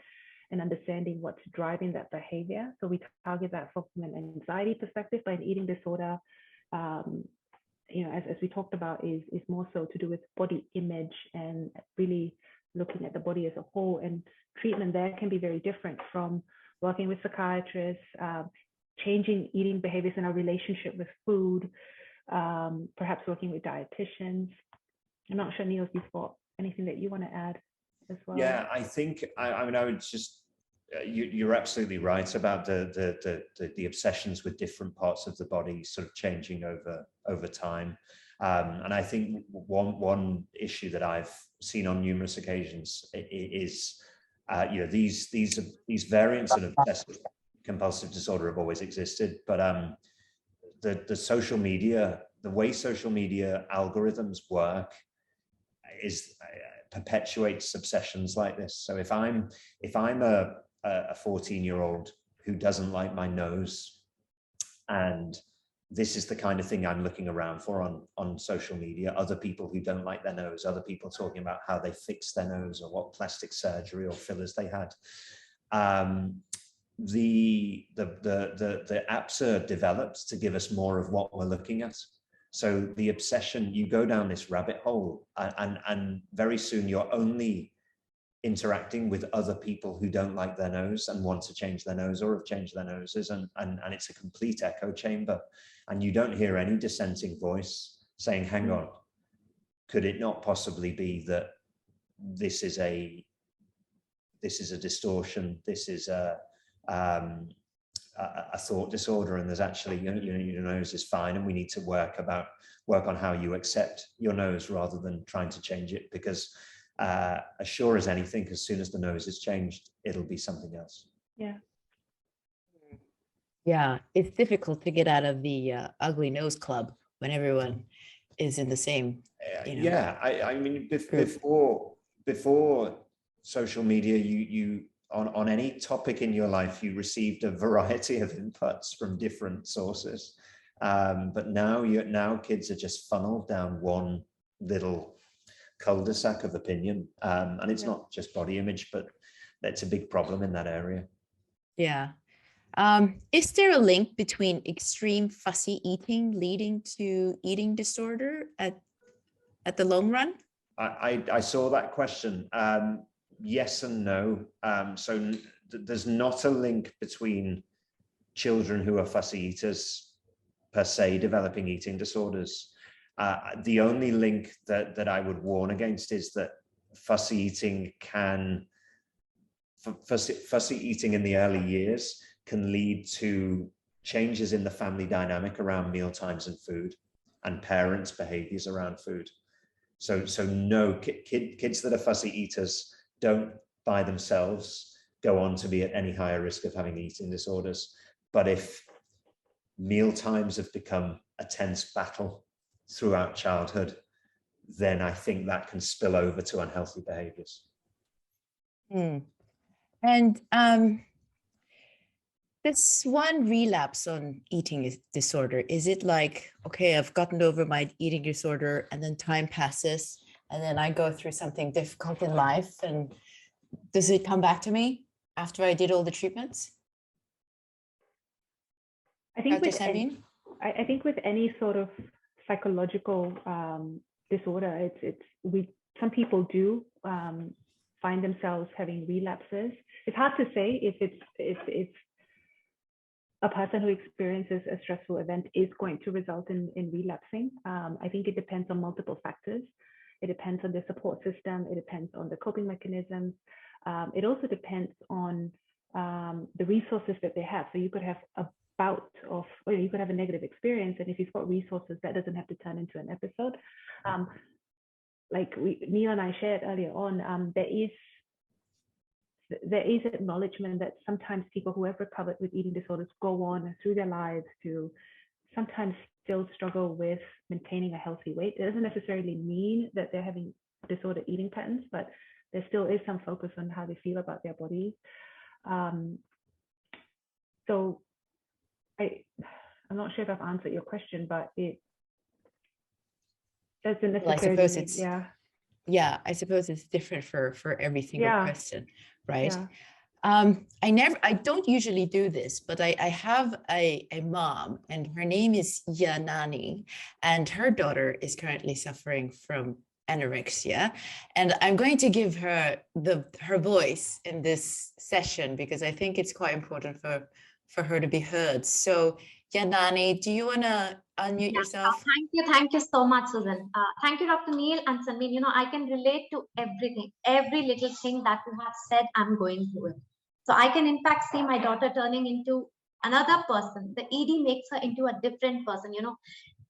and understanding what's driving that behavior. So we target that from an anxiety perspective. But an eating disorder, as we talked about, is more so to do with body image and really looking at the body as a whole. And treatment there can be very different from working with psychiatrists, changing eating behaviors in our relationship with food, perhaps working with dietitians. I'm not sure, Neil, if you've got anything that you want to add as well. Yeah, I think I would just you're absolutely right about the obsessions with different parts of the body sort of changing over time. And I think one issue that I've seen on numerous occasions is these variants of obsessive compulsive disorder have always existed, but the social media, the way social media algorithms work is perpetuates obsessions like this. So if I'm a 14-year-old who doesn't like my nose, and this is the kind of thing I'm looking around for on social media, other people who don't like their nose, other people talking about how they fixed their nose or what plastic surgery or fillers they had. The apps are developed to give us more of what we're looking at. So the obsession, you go down this rabbit hole, and very soon you're only interacting with other people who don't like their nose and want to change their nose or have changed their noses, and it's a complete echo chamber, and you don't hear any dissenting voice saying, hang on, could it not possibly be that this is a distortion, this is a thought disorder, and there's actually, your nose is fine, and we need to work on how you accept your nose rather than trying to change it, because as sure as anything, as soon as the nose is changed, it'll be something else. Yeah, it's difficult to get out of the ugly nose club when everyone is in the same, Yeah, I mean, before social media, you on any topic in your life, you received a variety of inputs from different sources. But now kids are just funneled down one little cul-de-sac of opinion, and it's not just body image, but that's a big problem in that area. Yeah. Is there a link between extreme fussy eating leading to eating disorder at the long run? I saw that question. Yes and no. So there's not a link between children who are fussy eaters per se developing eating disorders. The only link that I would warn against is that fussy eating in the early years can lead to changes in the family dynamic around meal times and food, and parents' behaviors around food. So no, kids that are fussy eaters don't by themselves go on to be at any higher risk of having eating disorders. But if meal times have become a tense battle throughout childhood, then I think that can spill over to unhealthy behaviors. And this one relapse on eating disorder, is it like, okay, I've gotten over my eating disorder, and then time passes, and then I go through something difficult in life, and does it come back to me after I did all the treatments? I think Dr. think with any sort of psychological disorder, some people do find themselves having relapses. It's hard to say if it's a person who experiences a stressful event is going to result in relapsing. I think it depends on multiple factors. It depends on the support system. It depends on the coping mechanisms. It also depends on the resources that they have. So you could have a bout of, or you could have a negative experience, and if you've got resources, that doesn't have to turn into an episode. Like Neil and I shared earlier on, there is acknowledgement that sometimes people who have recovered with eating disorders go on through their lives to sometimes still struggle with maintaining a healthy weight. It doesn't necessarily mean that they're having disordered eating patterns, but there still is some focus on how they feel about their bodies. So I'm not sure if I've answered your question, but it doesn't necessarily mean, I suppose it's different for every single person, right? Yeah. I don't usually do this, but I have a mom, and her name is Yanani, and her daughter is currently suffering from anorexia, and I'm going to give her her voice in this session because I think it's quite important for her to be heard. So Yanani, do you want to unmute yourself? Thank you so much, Susan. Thank you, Dr. Neil and Sanveen. I can relate to everything, every little thing that you have said. I'm going through it. So I can in fact see my daughter turning into another person. The ED makes her into a different person.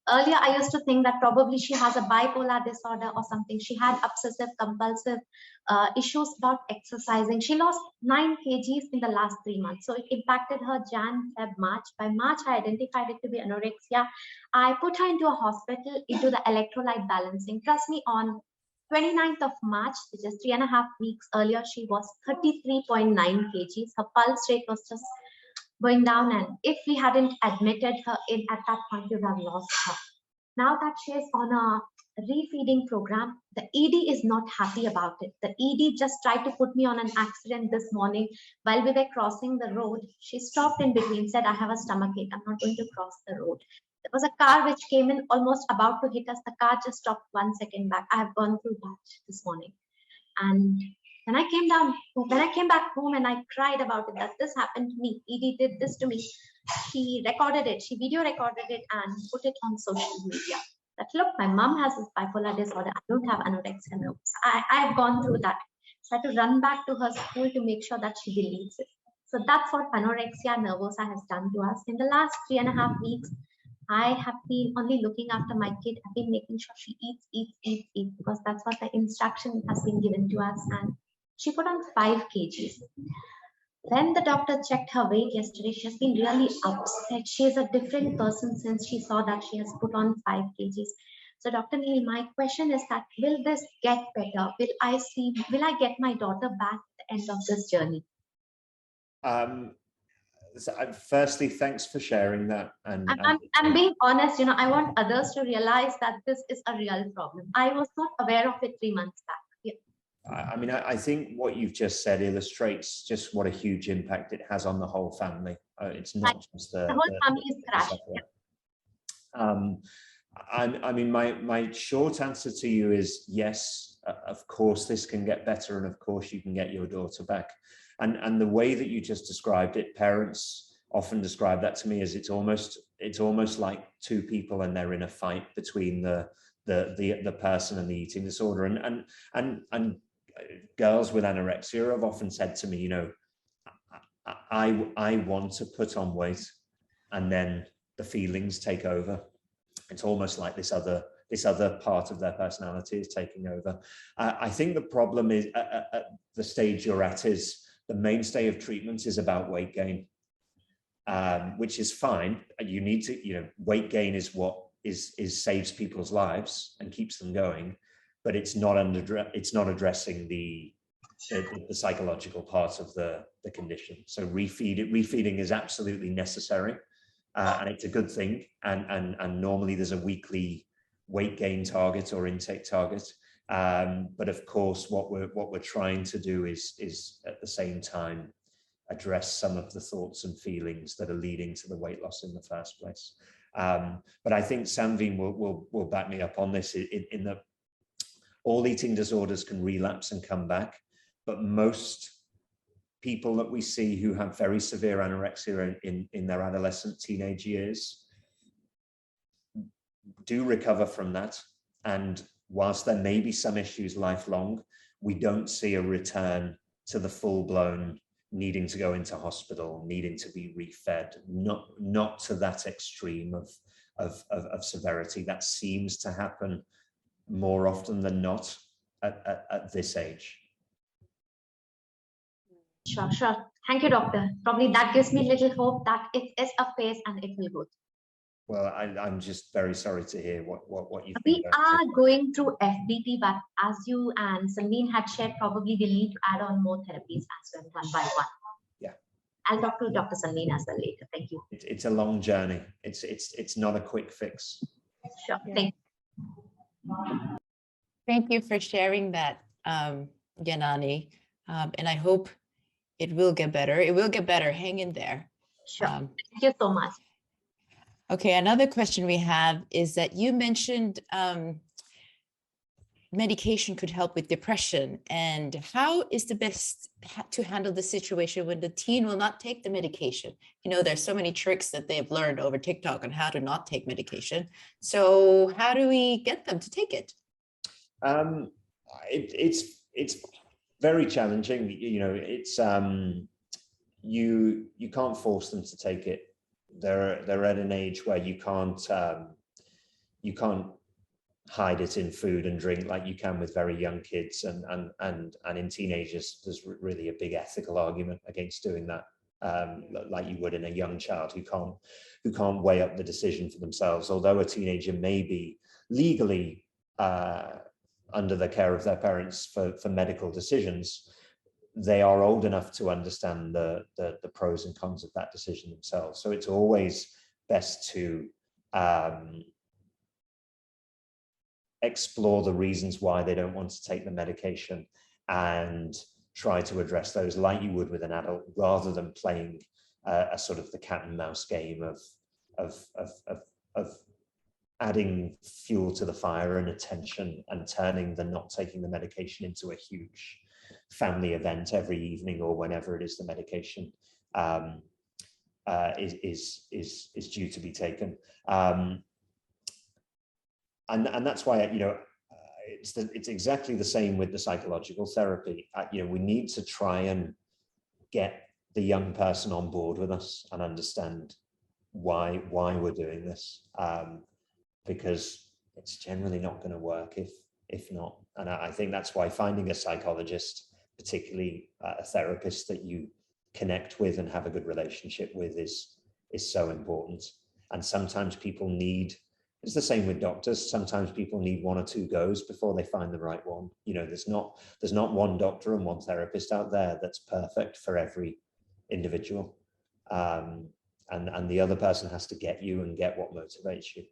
Earlier I used to think that probably she has a bipolar disorder or something. She had obsessive compulsive issues about exercising. She lost 9 kgs in the last 3 months. So it impacted her Jan, Feb, March. By March, I identified it to be anorexia. I put her into a hospital, into the electrolyte balancing. Trust me, on 29th of March, which is 3.5 weeks earlier, she was 33.9 kgs. Her pulse rate was just going down, and if we hadn't admitted her in at that point, we would have lost her. Now that she is on a refeeding program, the ED is not happy about it. The ED just tried to put me on an accident this morning while we were crossing the road. She stopped in between, said, I have a stomachache, I'm not going to cross the road. There was a car which came in almost about to hit us. The car just stopped 1 second back. I have gone through that this morning. And When I came back home and I cried about it, that this happened to me, ED did this to me, she recorded it, she video recorded it and put it on social media. That look, my mom has this bipolar disorder, I don't have anorexia nervosa. I've gone through that. So I had to run back to her school to make sure that she believes it. So that's what anorexia nervosa has done to us. In the last 3.5 weeks, I have been only looking after my kid. I've been making sure she eats, because that's what the instruction has been given to us. And she put on 5 kgs. When the doctor checked her weight yesterday, she has been really upset. She is a different person since she saw that she has put on 5 kgs. So Dr. Neil, my question is that, will this get better? Will I get my daughter back at the end of this journey? Firstly, thanks for sharing that. I'm being honest, I want others to realize that this is a real problem. I was not aware of it 3 months back. Yeah. I mean, I think what you've just said illustrates just what a huge impact it has on the whole family. It's not just the whole family is crashed. I mean, my short answer to you is yes, of course this can get better, and of course you can get your daughter back. And the way that you just described it, parents often describe that to me as it's almost like 2 people and they're in a fight between the person and the eating disorder. And girls with anorexia have often said to me, I want to put on weight, and then the feelings take over. It's almost like this other part of their personality is taking over. I think the problem is at the stage you're at is the mainstay of treatment is about weight gain, which is fine. You need to, weight gain is what saves people's lives and keeps them going, but it's not addressing the psychological part of the condition. So refeeding is absolutely necessary, and it's a good thing. And normally there's a weekly weight gain target or intake target. But of course, what we're trying to do is at the same time address some of the thoughts and feelings that are leading to the weight loss in the first place. But I think Sanveen will back me up on this in that all eating disorders can relapse and come back, but most people that we see who have very severe anorexia in their adolescent teenage years do recover from that. And whilst there may be some issues lifelong, we don't see a return to the full-blown needing to go into hospital, needing to be refed, not to that extreme of severity. That seems to happen more often than not at this age. Sure. Thank you, doctor. Probably that gives me little hope that it is a phase and it will go. Well, I'm just very sorry to hear what you think. We are going through FBT, but as you and Sanveen had shared, probably we'll need to add on more therapies as well, one by one. Yeah. I'll talk to Dr. Sanveen as well later. Thank you. It's a long journey. It's not a quick fix. Sure. Yeah. Thank you. Thank you for sharing that, Janani. And I hope it will get better. It will get better. Hang in there. Sure. Thank you so much. Okay, another question we have is that you mentioned medication could help with depression, and how is the best to handle the situation when the teen will not take the medication? There's so many tricks that they've learned over TikTok on how to not take medication. So how do we get them to take it? It's very challenging. It's you can't force them to take it. They're at an age where you can't hide it in food and drink like you can with very young kids, and in teenagers there's really a big ethical argument against doing that, like you would in a young child who can't weigh up the decision for themselves. Although a teenager may be legally under the care of their parents for medical decisions, they are old enough to understand the pros and cons of that decision themselves. So it's always best to explore the reasons why they don't want to take the medication and try to address those like you would with an adult, rather than playing a sort of the cat and mouse game of adding fuel to the fire and attention and turning the not taking the medication into a huge family event every evening or whenever it is the medication is due to be taken. And that's why, it's exactly the same with the psychological therapy. We need to try and get the young person on board with us and understand why we're doing this, because it's generally not going to work if not. And I think that's why finding a psychologist, particularly a therapist that you connect with and have a good relationship with, is so important. And sometimes people need, it's the same with doctors, sometimes people need 1 or 2 goes before they find the right one. There's not one doctor and one therapist out there that's perfect for every individual. And the other person has to get you and get what motivates you.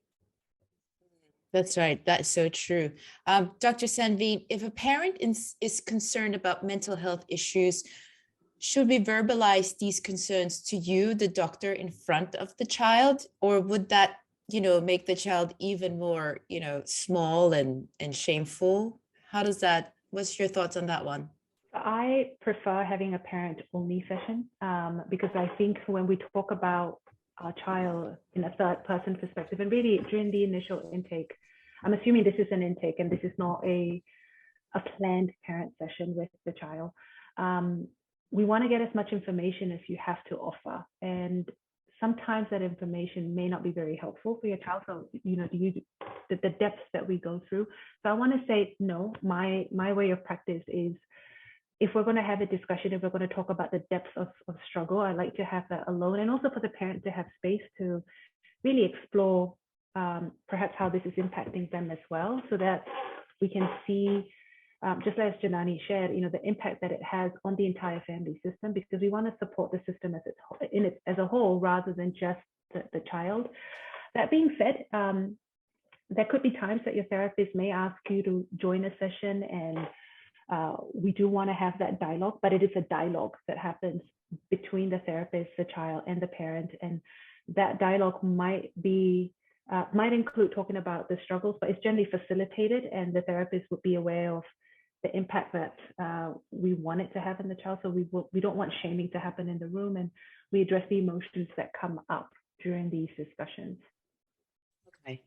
That's right. That's so true. Dr. Sanveen, if a parent is concerned about mental health issues, should we verbalize these concerns to you, the doctor, in front of the child, or would that, make the child even more, small and shameful? What's your thoughts on that one? I prefer having a parent-only session because I think when we talk about our child in a third-person perspective, and really during the initial intake, I'm assuming this is an intake and this is not a planned parent session with the child. We want to get as much information as you have to offer, and sometimes that information may not be very helpful for your child. So, the depths that we go through. So I want to say, no, my way of practice is, if we're going to have a discussion, if we're going to talk about the depths of struggle, I like to have that alone, and also for the parent to have space to really explore perhaps how this is impacting them as well, so that we can see, just as Janani shared, the impact that it has on the entire family system, because we want to support the system as a whole rather than just the child. That being said, there could be times that your therapist may ask you to join a session, and we do want to have that dialogue, but it is a dialogue that happens between the therapist, the child, and the parent. And that dialogue might include talking about the struggles, but it's generally facilitated, and the therapist would be aware of the impact that we want it to have in the child. So we don't want shaming to happen in the room, and we address the emotions that come up during these discussions. Okay,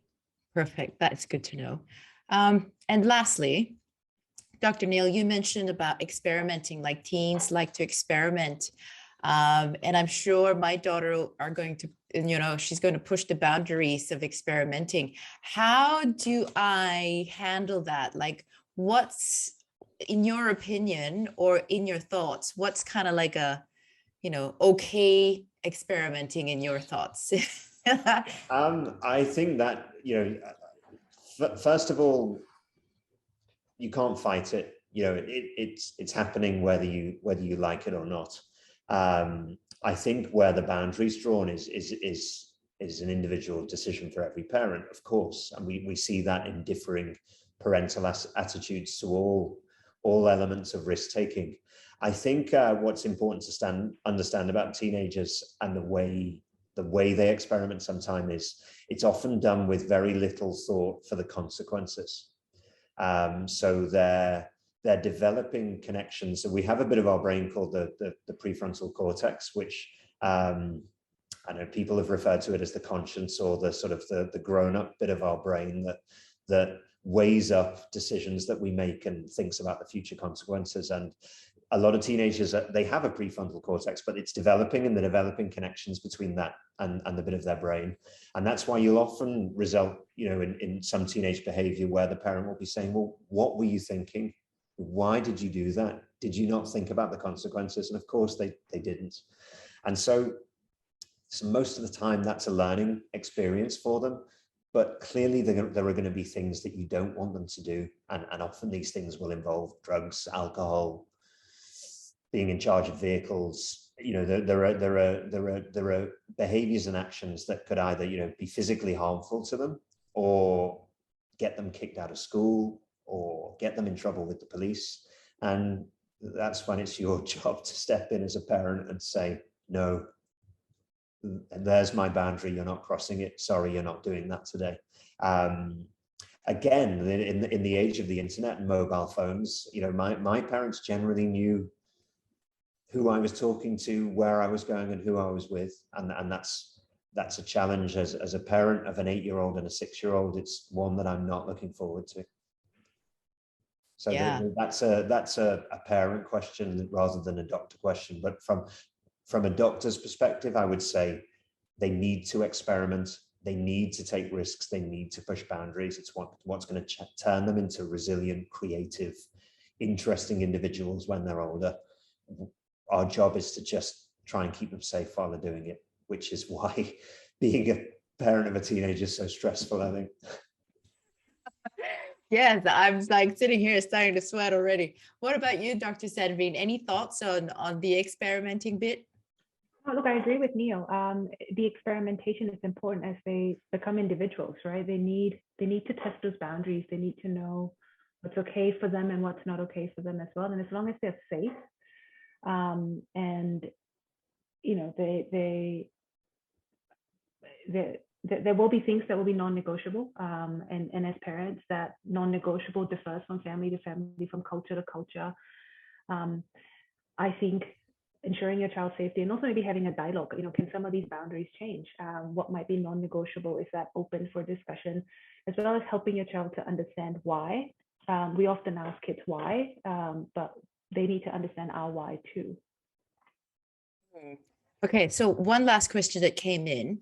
perfect. That's good to know. And lastly, Dr. Neil, you mentioned about experimenting, like teens like to experiment. And I'm sure my daughter are going to, she's going to push the boundaries of experimenting. How do I handle that? Like, what's, in your opinion or in your thoughts, what's kind of like a, okay experimenting in your thoughts? I think that, first of all, you can't fight it. It's happening whether you like it or not. I think where the boundary's drawn is an individual decision for every parent, of course, and we see that in differing parental attitudes to all elements of risk taking. I think what's important to understand about teenagers and the way they experiment sometimes is it's often done with very little thought for the consequences. So they're developing connections. So we have a bit of our brain called the prefrontal cortex, which I know people have referred to it as the conscience, or the sort of the grown-up bit of our brain that weighs up decisions that we make and thinks about the future consequences. And a lot of teenagers, they have a prefrontal cortex, but it's developing, and they're developing connections between that and the bit of their brain. And that's why you'll often result, in some teenage behavior where the parent will be saying, well, what were you thinking? Why did you do that? Did you not think about the consequences? And of course they didn't. And so most of the time that's a learning experience for them, but clearly there are going to be things that you don't want them to do. And often these things will involve drugs, alcohol, being in charge of vehicles. There are behaviors and actions that could either, be physically harmful to them, or get them kicked out of school, or get them in trouble with the police. And that's when it's your job to step in as a parent and say, no, and there's my boundary, you're not crossing it. Sorry, you're not doing that today. again, in the age of the internet and mobile phones, you know, my parents generally knew who I was talking to, where I was going, and who I was with, and that's a challenge as a parent of an 8-year-old and a 6-year-old. It's one that I'm not looking forward to. So Yeah. that's a parent question rather than a doctor question. But from a doctor's perspective, I would say they need to experiment. They need to take risks. They need to push boundaries. It's what's going to turn them into resilient, creative, interesting individuals when they're older. Our job is to just try and keep them safe while they're doing it, which is why being a parent of a teenager is so stressful, I think. Yes, I'm like sitting here starting to sweat already. What about you, Dr. Sanveen? Any thoughts on the experimenting bit? Oh, look, I agree with Neil. The experimentation is important as they become individuals, right? They need to test those boundaries. They need to know what's okay for them and what's not okay for them as well. And as long as they're safe, and you know, there will be things that will be non-negotiable, and as parents, that non-negotiable differs from family to family, from culture to culture. I think ensuring your child's safety, and also maybe having a dialogue, you know, can some of these boundaries change? What might be non-negotiable? Is that open for discussion? As well as helping your child to understand why. We often ask kids why, but they need to understand our why too. Okay, so one last question that came in.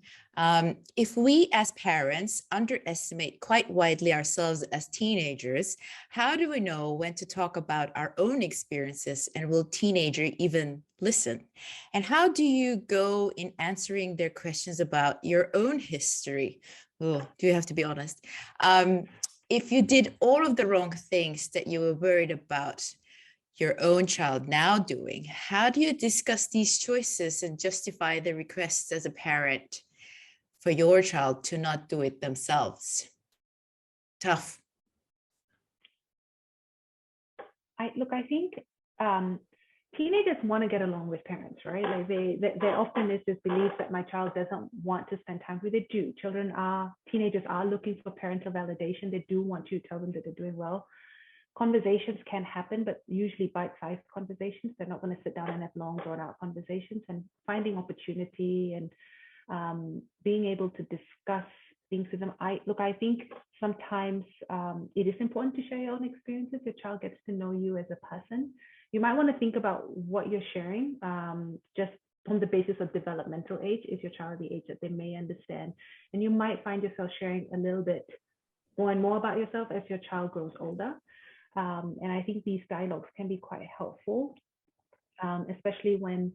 If we as parents underestimate quite widely ourselves as teenagers, how do we know when to talk about our own experiences, and will teenager even listen? And how do you go in answering their questions about your own history? Oh, do you have to be honest? If you did all of the wrong things that you were worried about your own child now doing, how do you discuss these choices and justify the requests as a parent for your child to not do it themselves? Tough. I think teenagers want to get along with parents, right? Like there often is this belief that my child doesn't want to spend time with. They do. Teenagers are looking for parental validation. They do want you to tell them that they're doing well. Conversations can happen, but usually bite-sized conversations. They're not going to sit down and have long, drawn-out conversations. And finding opportunity and being able to discuss things with them. I think sometimes it is important to share your own experiences. Your child gets to know you as a person. You might want to think about what you're sharing, just on the basis of developmental age. Is your child the age that they may understand? And you might find yourself sharing a little bit more and more about yourself as your child grows older. And I think these dialogues can be quite helpful, especially when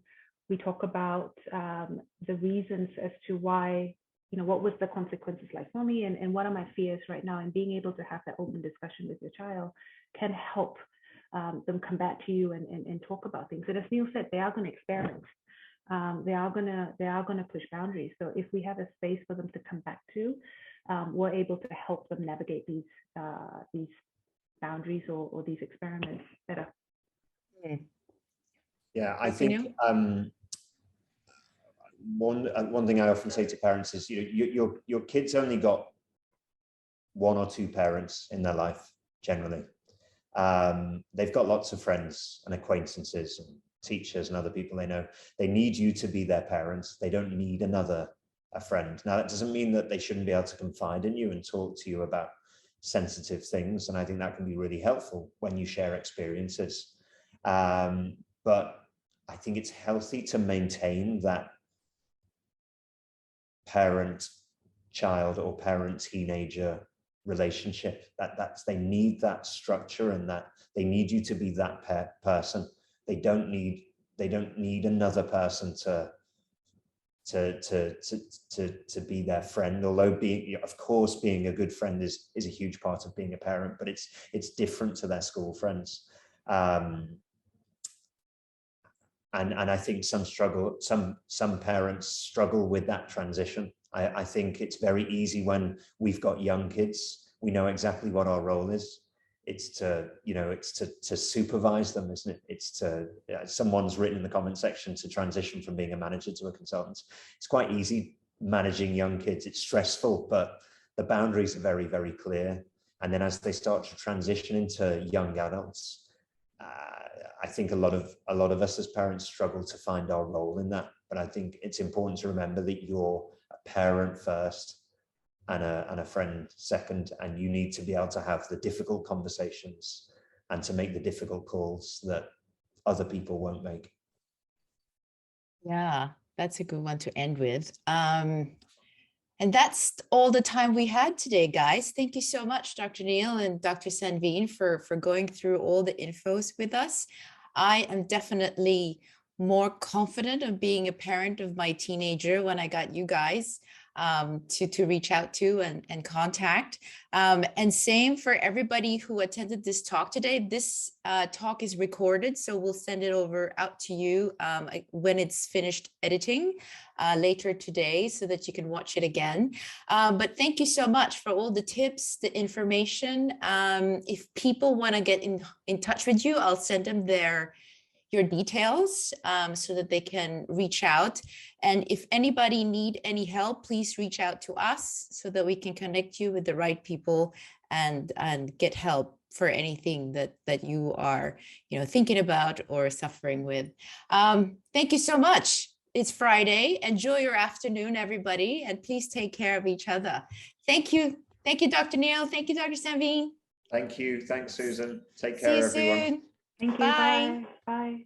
we talk about the reasons as to why, you know, what was the consequences like for me, and what are my fears right now, and being able to have that open discussion with your child can help them come back to you and talk about things. And as Neil said, they are going to experiment. They are going to push boundaries. So if we have a space for them to come back to, we're able to help them navigate these boundaries or these experiments better. Yeah, I think one thing I often say to parents is your kids only got one or two parents in their life generally. They've got lots of friends and acquaintances and teachers and other people they know. They need you to be their parents. They don't need a friend. Now, that doesn't mean that they shouldn't be able to confide in you and talk to you about sensitive things. And I think that can be really helpful when you share experiences. But I think it's healthy to maintain that parent-child or parent-teenager relationship. They need that structure, and that they need you to be that person. They don't need another person to be their friend, although of course being a good friend is a huge part of being a parent, but it's different to their school friends. And I think some parents struggle with that transition. I think it's very easy when we've got young kids. We know exactly what our role is. It's to supervise them, isn't it? It's to, someone's written in the comment section, to transition from being a manager to a consultant. It's quite easy managing young kids. It's stressful, but the boundaries are very, very clear. And then as they start to transition into young adults, I think a lot of us as parents struggle to find our role in that. But I think it's important to remember that you're a parent first and a friend second, and you need to be able to have the difficult conversations and to make the difficult calls that other people won't make. Yeah, that's a good one to end with. And that's all the time we had today, guys. Thank you so much, Dr. Neil and Dr. Sanveen, for going through all the infos with us. I am definitely more confident of being a parent of my teenager when I got you guys to reach out to and contact. And same for everybody who attended this talk today. This talk is recorded, so we'll send it out to you when it's finished editing later today so that you can watch it again. But thank you so much for all the tips, the information. If people want to get in touch with you, I'll send them your details so that they can reach out. And if anybody need any help, please reach out to us so that we can connect you with the right people and get help for anything that you are thinking about or suffering with. Thank you so much. It's Friday. Enjoy your afternoon, everybody, and please take care of each other. Thank you. Thank you, Dr. Neil. Thank you, Dr. Sanveen. Thank you. Thanks, Susan. Take care, See you everyone. soon. Thank you. Bye. Bye. Bye.